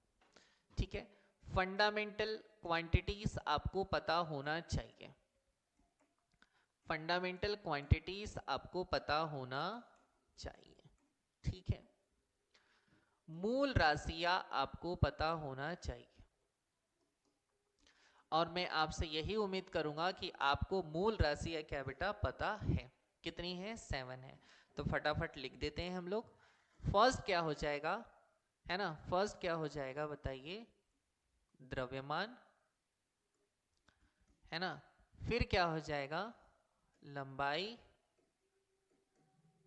ठीक है, फंडामेंटल क्वांटिटीज आपको पता होना चाहिए, फंडामेंटल क्वांटिटीज आपको पता होना चाहिए। ठीक है, मूल राशियां आपको पता होना चाहिए, और मैं आपसे यही उम्मीद करूंगा कि आपको मूल राशियां क्या बेटा पता है। कितनी है, 7 है। तो फटाफट लिख देते हैं हम लोग। फर्स्ट क्या हो जाएगा, है ना, फर्स्ट क्या हो जाएगा बताइए, द्रव्यमान, है ना। फिर क्या हो जाएगा, लंबाई।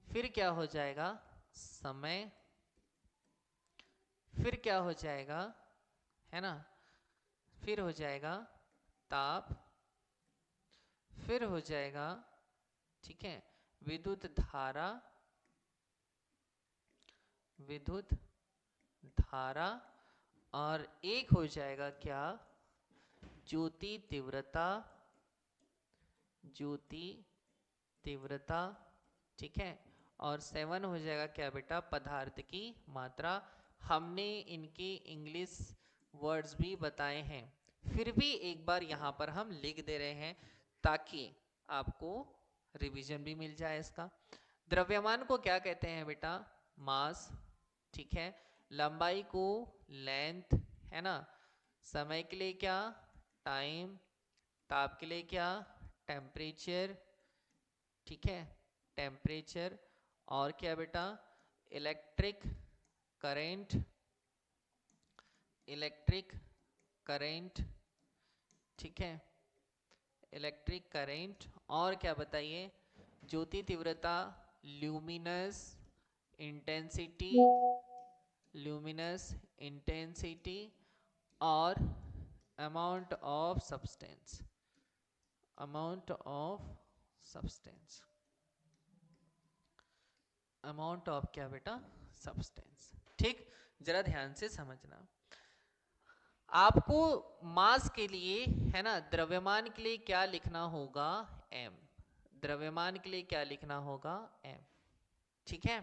फिर क्या हो जाएगा, समय। फिर क्या हो जाएगा, है ना, फिर हो जाएगा ताप। फिर हो जाएगा, ठीक है, विद्युत धारा, विद्युत धारा। और एक हो जाएगा क्या, ज्योति तीव्रता, ज्योति तीव्रता। ठीक है, और 7 हो जाएगा क्या बेटा, पदार्थ की मात्रा। हमने इनके इंग्लिश वर्ड्स भी बताए हैं, फिर भी एक बार यहाँ पर हम लिख दे रहे हैं ताकि आपको रिवीजन भी मिल जाए इसका। द्रव्यमान को क्या कहते हैं बेटा, मास। ठीक है, लंबाई को लेंथ, है ना। समय के लिए क्या, टाइम। ताप के लिए क्या, टेम्परेचर। ठीक है, टेम्परेचर। और क्या बेटा, इलेक्ट्रिक करेंट, इलेक्ट्रिक करेंट। ठीक है, इलेक्ट्रिक करेंट। और क्या बताइए, ज्योति तीव्रता, ल्यूमिनस इंटेंसिटी, ल्यूमिनस इंटेंसिटी। और amount of substance, amount of substance, amount of क्या बेटा, सब्सटेंस। ठीक, जरा ध्यान से समझना। आपको मास के लिए, है ना, द्रव्यमान के लिए क्या लिखना होगा, m। द्रव्यमान के लिए क्या लिखना होगा, m। ठीक है,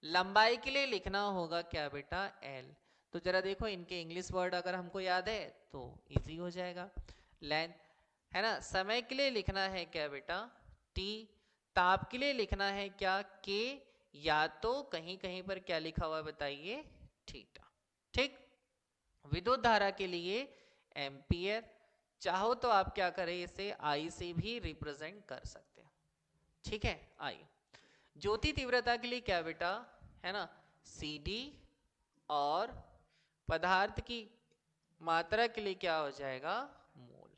लंबाई के लिए लिखना होगा क्या बेटा, l। तो जरा देखो इनके इंग्लिश वर्ड अगर हमको याद है तो इजी हो जाएगा। लेंथ, है ना। समय के लिए लिखना है क्या बेटा, t। ताप के लिए लिखना है क्या, k, या तो कहीं कहीं पर क्या लिखा हुआ है बताइए, थीटा। ठीक, विद्युत धारा के लिए एम्पियर। चाहो तो आप क्या करें, इसे आई से भी रिप्रेजेंट कर सकते हैं। ठीक है, आई। ज्योति तीव्रता के लिए क्या बेटा, है ना, CD। और पदार्थ की मात्रा के लिए क्या हो जाएगा, मोल।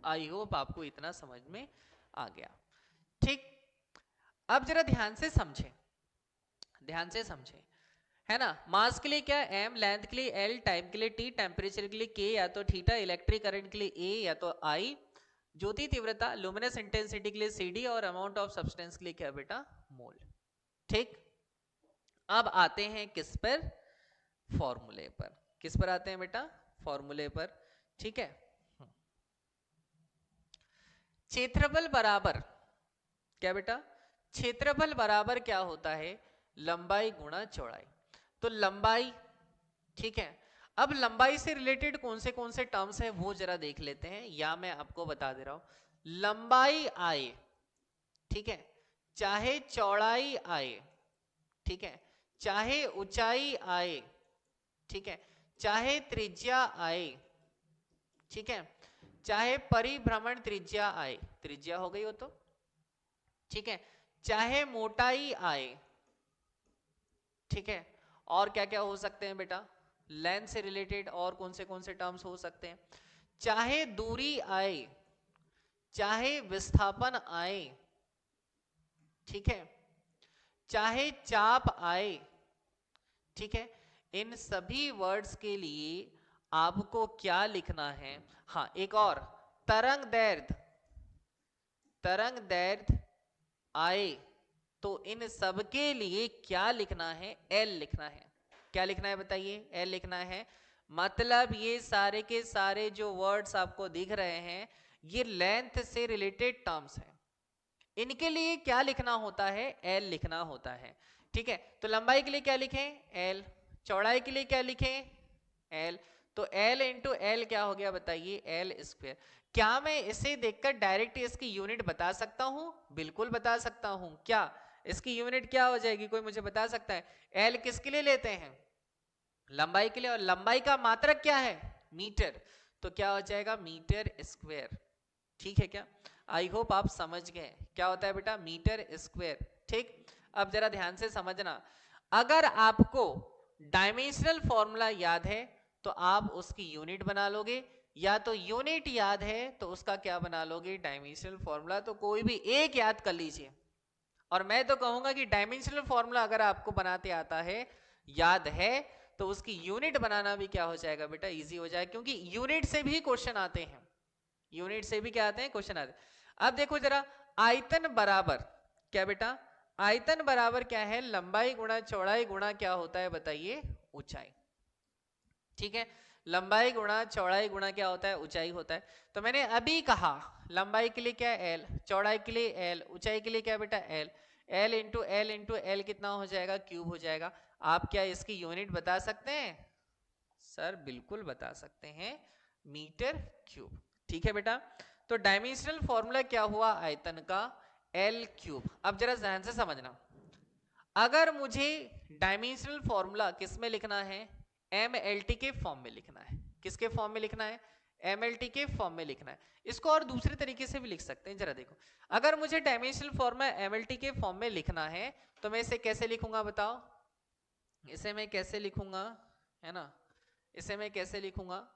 आई होप आपको इतना समझ में आ गया। ठीक, अब जरा ध्यान से समझें, ध्यान से समझें, है ना। मास के लिए क्या, m। लेंथ के लिए l। टाइम के लिए t। टेम्परेचर के लिए k या तो थीटा। इलेक्ट्रिक करंट के लिए A या तो I। ज्योति तीव्रता लुमिनस इंटेंसिटी के लिए CD और अमाउंट ऑफ सब्सटेंस के लिए क्या बेटा, मोल। ठीक, अब आते हैं किस पर, फॉर्मूले पर। किस पर आते हैं बेटा, फॉर्मूले पर। ठीक है, क्षेत्रफल बराबर क्या बेटा, क्षेत्रफल बराबर क्या होता है, लंबाई गुणा चौड़ाई। तो लंबाई, ठीक है, अब लंबाई से रिलेटेड कौन से टर्म्स हैं वो जरा देख लेते हैं, या मैं आपको बता दे रहा हूं। लंबाई आए, ठीक है, चाहे चौड़ाई आए, ठीक है, चाहे ऊंचाई आए, ठीक है, चाहे त्रिज्या आए, ठीक है, चाहे परिभ्रमण त्रिज्या आए, त्रिज्या हो गई हो तो, ठीक है, चाहे मोटाई आए, ठीक है, और क्या क्या हो सकते हैं बेटा, लेंथ से रिलेटेड और कौन से टर्म्स हो सकते हैं, चाहे दूरी आए, चाहे विस्थापन आए, ठीक है, चाहे चाप आए, ठीक है, इन सभी वर्ड्स के लिए आपको क्या लिखना है, हाँ एक और, तरंग दैर्ध्य, तरंग दैर्ध्य आए, तो इन सब के लिए क्या लिखना है, एल लिखना है। क्या लिखना है बताइए, एल लिखना है। मतलब ये सारे के सारे जो वर्ड्स आपको दिख रहे हैं ये लेंथ से रिलेटेड टर्म्स हैं, इनके लिए क्या लिखना होता है, एल लिखना होता है। ठीक है, तो लंबाई के लिए क्या लिखें, एल, चौड़ाई के लिए क्या लिखें, एल, तो एल इंटू एल क्या हो गया बताइए, एल स्क्वायर। क्या मैं इसे देखकर डायरेक्ट इसकी यूनिट बता सकता हूं, बिल्कुल बता सकता हूं। क्या इसकी यूनिट क्या हो जाएगी, कोई मुझे बता सकता है। एल किसके लिए लेते हैं, लंबाई के लिए, और लंबाई का मात्रक क्या है, मीटर, तो क्या हो जाएगा मीटर स्क्वायर। ठीक है क्या, आई होप आप समझ गए क्या होता है बेटा, मीटर स्क्वायर। ठीक, अब जरा ध्यान से समझना, अगर आपको डायमेंशनल फॉर्मूला याद है तो आप उसकी यूनिट बना लोगे, या तो यूनिट याद है तो उसका क्या बना लोगे, डायमेंशनल फॉर्मूला। तो कोई भी एक याद कर लीजिए, और मैं तो कहूंगा कि डायमेंशनल फॉर्मूला अगर आपको बनाते आता है, याद है, तो उसकी यूनिट बनाना भी क्या हो जाएगा बेटा, इजी हो जाएगा, क्योंकि यूनिट से भी क्वेश्चन आते हैं, यूनिट से भी क्या आते हैं, क्वेश्चन आते हैं। अब देखो जरा, आयतन बराबर क्या बेटा, आयतन बराबर क्या है, लंबाई गुणा चौड़ाई गुणा क्या होता है बताइए, ऊंचाई। ठीक है, लंबाई गुणा चौड़ाई गुणा क्या होता है, ऊंचाई होता है। तो मैंने अभी कहा लंबाई के लिए क्या एल, चौड़ाई के लिए एल, ऊंचाई के लिए क्या बेटा एल, एल इंटू एल कितना हो जाएगा, क्यूब हो जाएगा। आप क्या इसकी यूनिट बता सकते हैं, सर बिल्कुल बता सकते हैं, मीटर क्यूब। ठीक है बेटा, तो डायमेंशनल फॉर्मूला क्या हुआ आयतन का, एल क्यूब। अब जरा ध्यान से समझना, अगर मुझे डायमेंशनल फॉर्मूला किस में लिखना है, एमएलटी के फॉर्म में लिखना है। किसके फॉर्म में लिखना है, एमएलटी के फॉर्म में लिखना है। इसको और दूसरे तरीके से भी लिख सकते हैं, जरा देखो, अगर मुझे डायमेंशनल फॉर्मूला एमएलटी के फॉर्म में लिखना है तो मैं इसे कैसे लिखूंगा बताओ, इसे मैं कैसे लिखूंगा, है ना, इसे मैं कैसे लिखूंगा,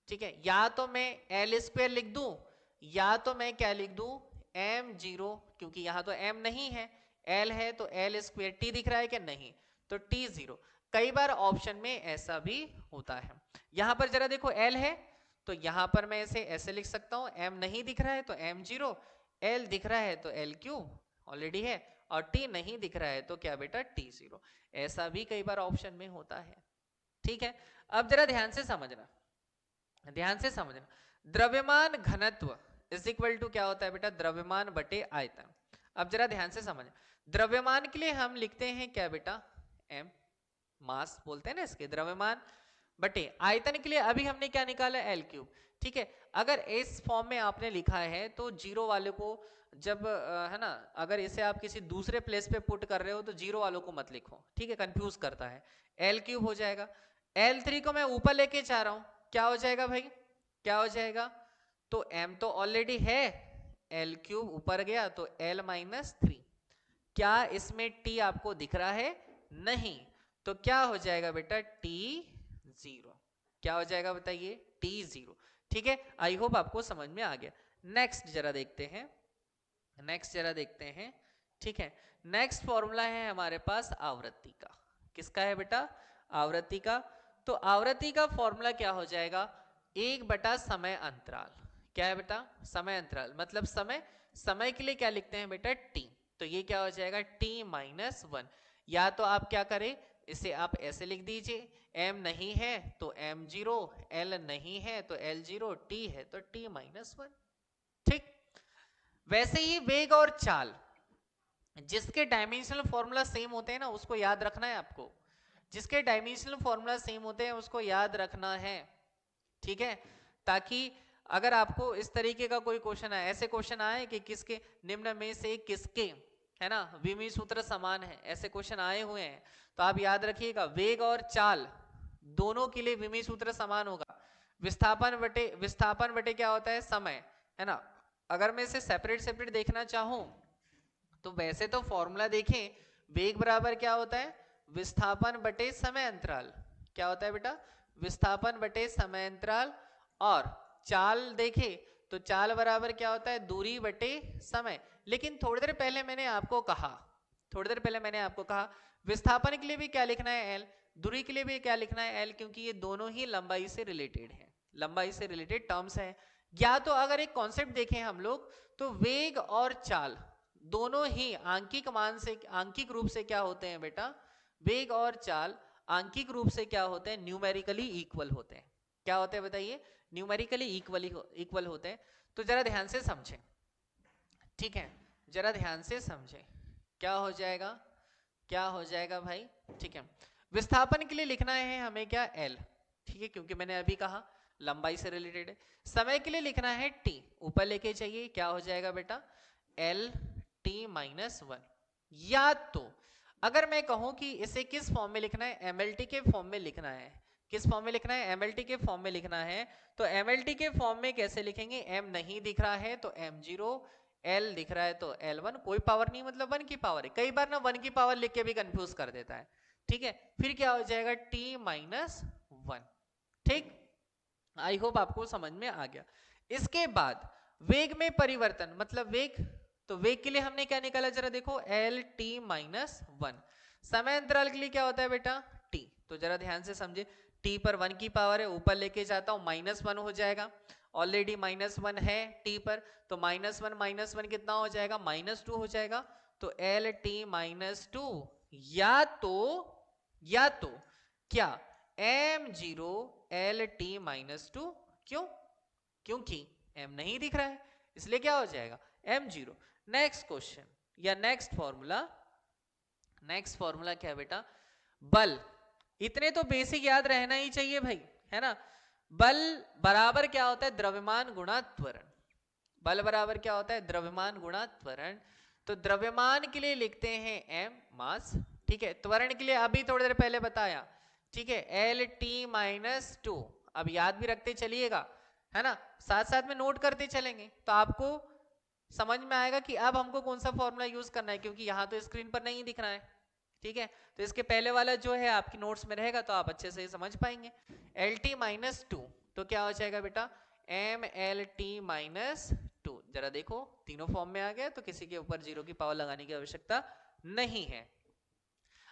ठीक है, या तो मैं एल स्क्वायर लिख दूं, या तो मैं क्या लिख दूं, एम जीरो, क्योंकि यहां तो एम नहीं है, एल है, तो एल स्क्वायर, टी दिख रहा है क्या, नहीं, तो टी जीरो। कई बार ऑप्शन में ऐसा भी होता है। यहां पर जरा देखो एल है, तो यहां पर मैं इसे ऐसे लिख सकता हूं, एम नहीं दिख रहा है तो एम जीरो, एल दिख रहा है तो एल क्यूब ऑलरेडी है, और टी नहीं दिख रहा है तो क्या बेटा, टी जीरो। ऐसा भी कई बार ऑप्शन में होता है। ठीक है, अब जरा ध्यान से समझना, ध्यान से समझना, द्रव्यमान घनत्व इज इक्वल टू क्या होता है बेटा, द्रव्यमान बटे आयतन। अब जरा ध्यान से समझना, द्रव्यमान के लिए हम लिखते हैं क्या बेटा, एम, मास बोलते हैं ना इसके, द्रव्यमान बटे आयतन के लिए अभी हमने क्या निकाला, एल क्यूब। ठीक है, अगर इस फॉर्म में आपने लिखा है तो जीरो वाले को जब है ना, अगर इसे आप किसी दूसरे प्लेस पे पुट कर रहे हो तो जीरो वालों को मत लिखो, ठीक है, कंफ्यूज करता है। एल क्यूब हो जाएगा, एल थ्री को मैं ऊपर लेके जा रहा हूं, क्या हो जाएगा भाई, क्या हो जाएगा, तो m तो ऑलरेडी है, एल क्यूब ऊपर गया तो l माइनस थ्री। क्या इसमें t आपको दिख रहा है, नहीं, तो क्या हो जाएगा बेटा, t जीरो। क्या हो जाएगा बताइए, t जीरो। ठीक है, आई होप आपको समझ में आ गया। नेक्स्ट जरा देखते हैं, नेक्स्ट जरा देखते हैं। ठीक है, नेक्स्ट फॉर्मूला है हमारे पास आवृत्ति का। किसका है बेटा, आवृत्ति का। तो आवृत्ति का फॉर्मूला क्या हो जाएगा, एक बटा समय अंतराल। क्या है बेटा, समय अंतराल, मतलब समय, समय के लिए क्या लिखते हैं बेटा, टी। तो ये क्या हो जाएगा, टी माइनस वन। या तो आप क्या करें, इसे आप ऐसे लिख दीजिए, एम नहीं है तो एम जीरो, एल नहीं है तो एल जीरो, टी है तो टी माइनस वन। ठीक। वैसे ही वेग और चाल, जिसके डायमेंशनल फॉर्मूला सेम होते हैं ना, उसको याद रखना है आपको। जिसके डायमेंशनल फॉर्मूला सेम होते हैं उसको याद रखना है, ठीक है। ताकि अगर आपको इस तरीके का कोई क्वेश्चन आए, ऐसे क्वेश्चन आए कि किसके निम्न में से किसके, है ना, विमीय सूत्र समान है, ऐसे क्वेश्चन आए हुए हैं, तो आप याद रखिएगा वेग और चाल दोनों के लिए विमीय सूत्र समान होगा। विस्थापन बटे क्या होता है, समय, है ना। अगर मैं इसे सेपरेट सेपरेट देखना चाहूं तो वैसे तो फॉर्मूला देखें, वेग बराबर क्या होता है, विस्थापन बटे समय अंतराल। क्या होता है बेटा, विस्थापन बटे समय अंतराल। और चाल देखें तो चाल बराबर क्या होता है, दूरी बटे समय। लेकिन थोड़ी देर पहले मैंने आपको कहा विस्थापन के लिए भी क्या लिखना है, एल, दूरी के लिए भी क्या लिखना है, एल, क्योंकि ये दोनों ही लंबाई से रिलेटेड है, लंबाई से रिलेटेड टर्म्स है। या तो अगर एक कॉन्सेप्ट देखें हम लोग, तो वेग और चाल दोनों ही आंकिक मान से, आंकिक रूप से क्या होते हैं बेटा, वेग और चाल आंकिक रूप से क्या होते हैं, न्यूमेरिकली इक्वल होते हैं। क्या होते हैं बताइए, न्यूमेरिकली इक्वल होते हैं। तो जरा ध्यान से समझें, ठीक है, जरा ध्यान से समझें, क्या हो जाएगा, क्या हो जाएगा भाई, ठीक है। विस्थापन के लिए लिखना है हमें क्या, एल, ठीक है, क्योंकि मैंने अभी कहा लंबाई से रिलेटेड है। समय के लिए लिखना है टी, ऊपर लेके चाहिए, क्या हो जाएगा बेटा, एल टी माइनस वन। या तो अगर मैं कहूं कि इसे किस फॉर्म में लिखना है, एमएलटी के फॉर्म में लिखना है, किस फॉर्म में लिखना है, एमएलटी के फॉर्म में लिखना है, तो एमएलटी के फॉर्म में कैसे लिखेंगे, एम नहीं दिख रहा है तो एम जीरो, एल दिख रहा है तो एल वन, कोई पावर नहीं मतलब वन की पावर है, कई बार ना वन की पावर लिख के भी कंफ्यूज कर देता है, ठीक है। फिर क्या हो जाएगा, टी माइनस वन। ठीक, आई होप आपको समझ में आ गया। इसके बाद वेग में परिवर्तन, मतलब वेग, तो वेग के लिए हमने क्या निकाला जरा देखो, एल टी माइनस वन। समय अंतराल के लिए क्या होता है बेटा, टी। तो जरा ध्यान से समझे, टी पर वन की पावर है, ऊपर लेके जाता हूं माइनस वन हो जाएगा, ऑलरेडी माइनस वन है टी पर, तो माइनस वन कितना हो जाएगा, माइनस टू हो जाएगा। तो एल टी माइनस टू, या तो क्या, M zero L T minus two, क्यों, क्योंकि m नहीं दिख रहा है, इसलिए क्या हो जाएगा, m जीरो। नेक्स्ट क्वेश्चन या नेक्स्ट फॉर्मूला क्या है बेटा, बल। इतने तो बेसिक याद रहना ही चाहिए भाई, है ना। बल बराबर क्या होता है, द्रव्यमान गुणा त्वरण। बल बराबर क्या होता है, द्रव्यमान गुणा त्वरण। तो द्रव्यमान के लिए लिखते हैं m, मास, ठीक है। त्वरण के लिए अभी थोड़ी देर पहले बताया, ठीक है, एल टी माइनस टू। अब याद भी रखते चलिएगा, है ना, साथ साथ में नोट करते चलेंगे तो आपको समझ में आएगा कि अब हमको कौन सा फॉर्मूला यूज करना है, क्योंकि यहाँ तो स्क्रीन पर नहीं दिख रहा है, ठीक है। तो इसके पहले वाला जो है आपकी नोट्स में रहेगा तो आप अच्छे से समझ पाएंगे। एल टी माइनस टू, तो क्या हो जाएगा बेटा, M L T minus two. जरा देखो तीनों फॉर्म में आ गया, तो किसी के ऊपर जीरो की पावर लगाने की आवश्यकता नहीं है।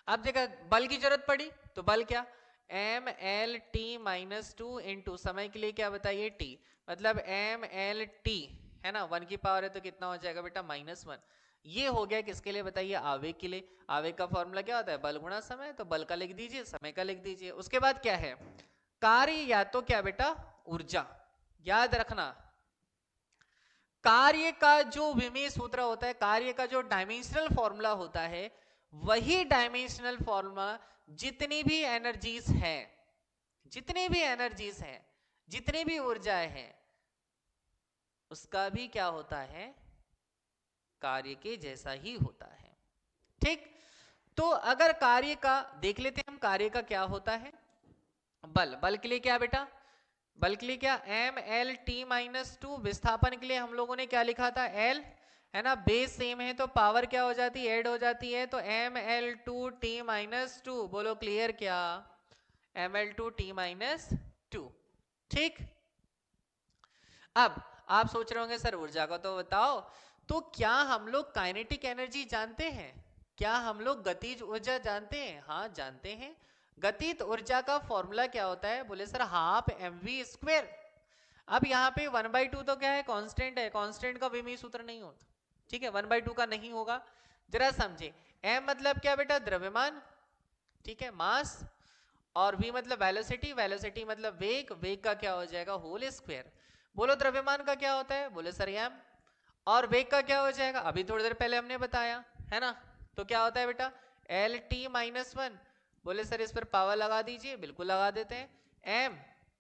अब जगह बल की जरूरत पड़ी तो बल क्या, M L T minus two into समय के लिए क्या बताइए, टी, मतलब एम एल टी, है ना, वन की पावर है तो कितना हो जाएगा बेटा, माइनस वन। ये हो गया किसके लिए बताइए, आवेग के लिए। आवेग का फॉर्मूला क्या होता है, बल गुणा समय, तो बल का लिख दीजिए, समय का लिख दीजिए। उसके बाद क्या है, कार्य या तो क्या बेटा, ऊर्जा। याद रखना, कार्य का जो विमेय सूत्र होता है, कार्य का जो डायमेंशनल फॉर्मूला होता है, वही डायमेंशनल फॉर्मूला जितनी भी एनर्जीज है, जितनी भी एनर्जीज है, जितनी भी ऊर्जाएं हैं, उसका भी क्या होता है, कार्य के जैसा ही होता है। ठीक, तो अगर कार्य का देख लेते हैं हम, कार्य का क्या होता है, बल। बल के लिए क्या बेटा, बल के लिए क्या, M L T minus two. विस्थापन के लिए हम लोगों ने क्या लिखा था, एल, है ना, बेस सेम है तो पावर क्या हो जाती है, ऐड हो जाती है, तो M L two T minus two. बोलो क्लियर क्या, M L two T minus two. ठीक, अब आप सोच रहे होंगे सर ऊर्जा का तो बताओ, तो क्या हम लोग काइनेटिक एनर्जी जानते हैं, क्या हम लोग गतिज ऊर्जा जानते हैं, हाँ जानते हैं। गतिज ऊर्जा का फॉर्मूला क्या होता है, बोले sir half M V square. अब यहाँ पे 1/2 तो क्या है, कांस्टेंट है, कांस्टेंट का विमीय सूत्र नहीं होता, ठीक है, 1/2 का नहीं होगा। जरा समझे, m मतलब क्या बेटा, द्रव्यमान, ठीक है, मास, और v मतलब वेलोसिटी, वेलोसिटी मतलब वेग, वेग का क्या हो जाएगा, होल स्क्वायर। बोलो द्रव्यमान का क्या होता है, बोले सर m, और वेग का क्या हो जाएगा, अभी थोड़ी देर पहले हमने बताया है ना, तो क्या होता है बेटा, LT-1। बोले सर इस पर पावर लगा दीजिए, बिल्कुल लगा देते हैं। m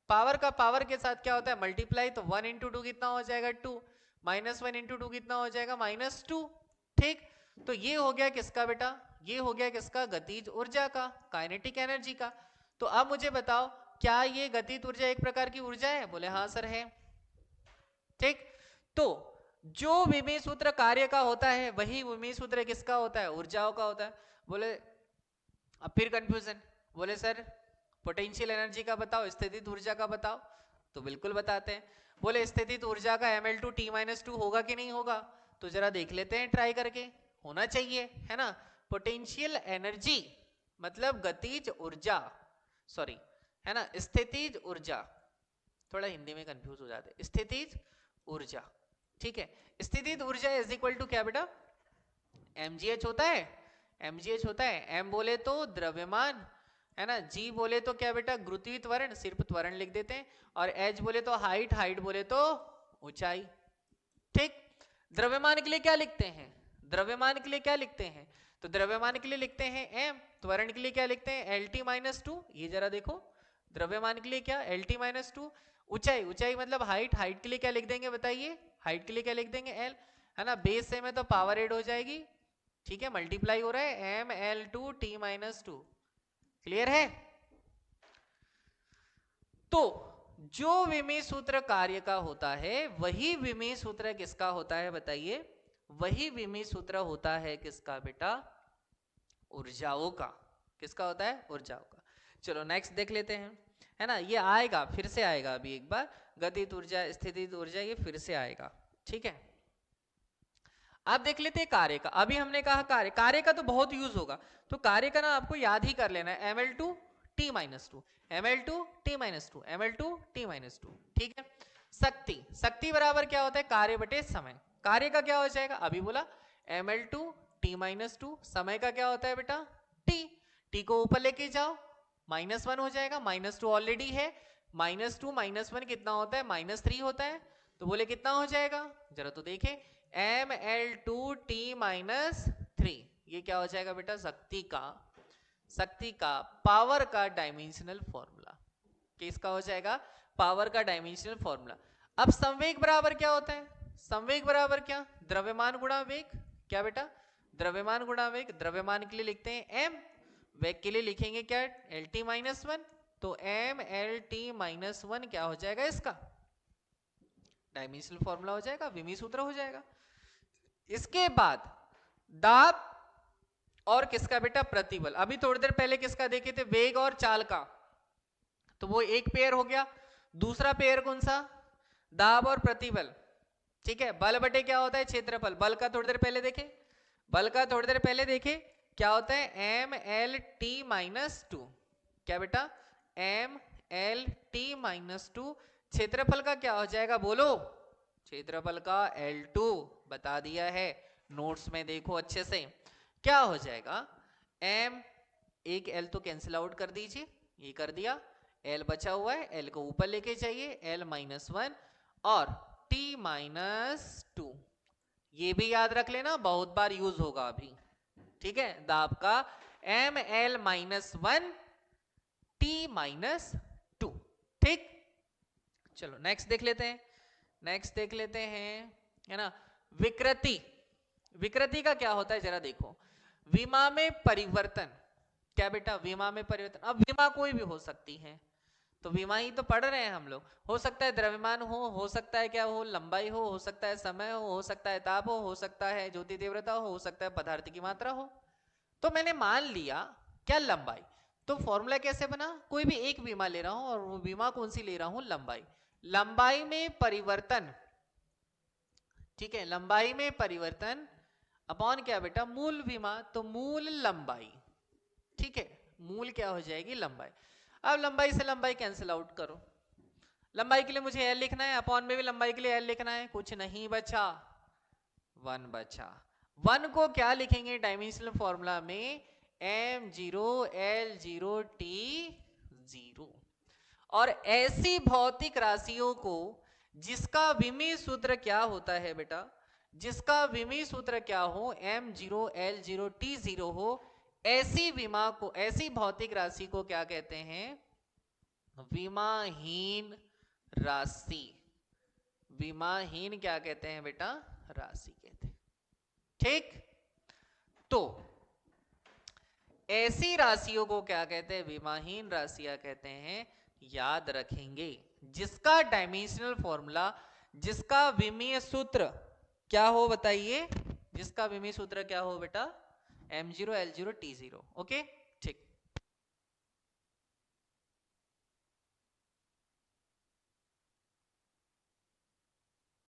पावर का पावर के साथ क्या होता है, मल्टीप्लाई, तो 1 × 2 कितना हो जाएगा 2, -1 × 2 कितना हो जाएगा -2, ठीक। तो ये हो गया किसका बेटा, ये हो गया किसका, गतिज ऊर्जा का, काइनेटिक एनर्जी का। तो अब मुझे बताओ, क्या ये गतिज ऊर्जा एक प्रकार की ऊर्जा है, बोले हाँ सर है, ठीक। तो जो विमीय सूत्र कार्य का होता है वही विमीय सूत्र किसका होता है, ऊर्जाओं का होता है। बोले अब फिर कंफ्यूजन, बोले सर पोटेंशियल एनर्जी का बताओ, स्थितिज ऊर्जा का बताओ, तो बिल्कुल बताते हैं। बोले स्थितिज ऊर्जा का ml2t-2 होगा कि नहीं होगा, तो जरा देख लेते हैं ट्राई करके, होना चाहिए है ना। पोटेंशियल एनर्जी मतलब गतिज ऊर्जा, सॉरी है ना, स्थितिज ऊर्जा, थोड़ा हिंदी में कंफ्यूज हो जाते हैं, स्थितिज ऊर्जा, ठीक है। स्थितिज ऊर्जा इज इक्वल टू क्या बेटा, mgh होता है, mgh होता है, m बोले तो द्रव्यमान है ना, g बोले तो क्या बेटा, गुरुत्वीय त्वरण, सिर्फ त्वरण लिख देते हैं, और h बोले तो हाइट, हाइट बोले तो ऊंचाई, ठीक। द्रव्यमान के लिए क्या लिखते हैं, द्रव्यमान के लिए क्या लिखते हैं, तो द्रव्यमान के लिए लिखते हैं m, त्वरण के लिए क्या लिखते हैं LT-2, ये जरा देखो, द्रव्यमान के लिए क्या LT-2, ऊंचाई, ऊंचाई मतलब हाइट, हाइट के लिए क्या लिख देंगे बताइए, हाइट के लिए क्या लिख देंगे L, है ना, बेस से में तो पावर एड हो जाएगी, ठीक है, मल्टीप्लाई हो रहा है ml2t-2, क्लियर है। तो जो विमीय सूत्र कार्य का होता है वही विमीय सूत्र किसका होता है बताइए, वही विमीय सूत्र होता है किसका बेटा, ऊर्जाओं का, किसका होता है, ऊर्जाओं का। चलो नेक्स्ट देख लेते हैं, है ना, ये आएगा, फिर से आएगा अभी एक बार, गतिज ऊर्जा, स्थितिज ऊर्जा, ये फिर से आएगा, ठीक है। आप देख लेते हैं कार्य का, अभी हमने कहा कार्य, कार्य का तो बहुत यूज होगा, तो कार्य का ना आपको याद ही कर लेना है, ml2t-2, ml2t-2, ml2t-2, ठीक है। शक्ति, शक्ति बराबर क्या होता है, कार्य बटे समय, कार्य का क्या हो जाएगा, अभी बोला ml2t-2, समय का क्या होता है बेटा t, t को ऊपर लेके जाओ, -1 हो जाएगा, -2 ऑलरेडी है, -2 -1 कितना होता है, -3 होता है, तो बोले कितना हो जाएगा, जरा तो देखें, ml2t-3, ये क्या हो जाएगा बेटा, शक्ति का, शक्ति का, पावर का डायमेंशनल फॉर्मूला, किसका हो जाएगा, पावर का डायमेंशनल फॉर्मूला। अब संवेग बराबर क्या होता है, संवेग बराबर क्या, द्रव्यमान गुणा वेग, क्या बेटा, द्रव्यमान गुणा वेग, द्रव्यमान के लिए लिखते हैं m, वेग के लिए लिखेंगे क्या, LT-1, तो mLT-1 क्या हो जाएगा, इसका डायमेंशनल फॉर्मूला हो जाएगा, विमीय सूत्र हो जाएगा। इसके बाद दाब और किसका बेटा, प्रतिबल, अभी थोड़ी देर पहले किसका देखे थे, वेग और चाल का, तो वो एक पेयर हो गया, दूसरा पेयर कौन सा, दाब और प्रतिबल, ठीक है। बल बटे क्या होता है, क्षेत्रफल, बल का थोड़ी देर पहले देखे, बल का थोड़ी देर पहले देखे, क्या होता है mLT-2, क्या बेटा mLT-2, क्षेत्रफल का क्या हो जाएगा बोलो, क्षेत्रफल का L2, बता दिया है नोट्स में, देखो अच्छे से, क्या हो जाएगा, m, एक L तो कैंसिल आउट कर दीजिए, ये कर दिया, L बचा हुआ है, L को ऊपर लेके जाइए, L-1 और T-2, ये भी याद रख लेना, बहुत बार यूज होगा अभी, ठीक है, दाब का ml-1 T-2, ठीक। चलो नेक्स्ट देख लेते हैं, नेक्स्ट देख लेते हैं, है ना, विकृति, विकृति का क्या होता है जरा देखो, विमा में परिवर्तन, क्या बेटा, विमा में परिवर्तन, अब विमा कोई भी हो सकती है, तो विमा ही तो पढ़ रहे हैं हम लोग, हो सकता है द्रव्यमान हो सकता है क्या हो, लंबाई हो सकता है समय हो सकता है ताप हो सकता है ज्योति तीव्रता हो सकता है पदार्थ की मात्रा हो। तो मैंने मान लिया क्या, लंबाई, तो फॉर्मूला कैसे बना, कोई भी एक विमा ले रहा हूं और वो विमा कौन सी ले रहा हूं, लंबाई, लंबाई में परिवर्तन, ठीक है, लंबाई में परिवर्तन अपॉन क्या बेटा, मूल विमा, तो मूल लंबाई, ठीक है, मूल क्या हो जाएगी, लंबाई। अब लंबाई से लंबाई कैंसिल आउट करो, लंबाई के लिए मुझे एल लिखना है, अपॉन में भी लंबाई के लिए एल लिखना है, कुछ नहीं बचा, 1 बचा। 1 को क्या लिखेंगे डायमेंशनल फॉर्मूला में, m0 l0 t0। और ऐसी भौतिक राशियों को जिसका विमीय सूत्र क्या होता है बेटा, जिसका विमीय सूत्र क्या हो, m0 l0 t0 हो, ऐसी विमा को, ऐसी भौतिक राशि को क्या कहते हैं, विमाहीन राशि। विमाहीन क्या कहते हैं बेटा, राशि कहते हैं। ठीक, तो ऐसी राशियों को क्या कहते हैं, विमाहीन राशियां कहते हैं। याद रखेंगे जिसका डायमेंशनल फॉर्मूला, जिसका विमीय सूत्र क्या हो, बताइए, जिसका विमीय सूत्र क्या हो बेटा, m0 l0 t0। ओके, ठीक।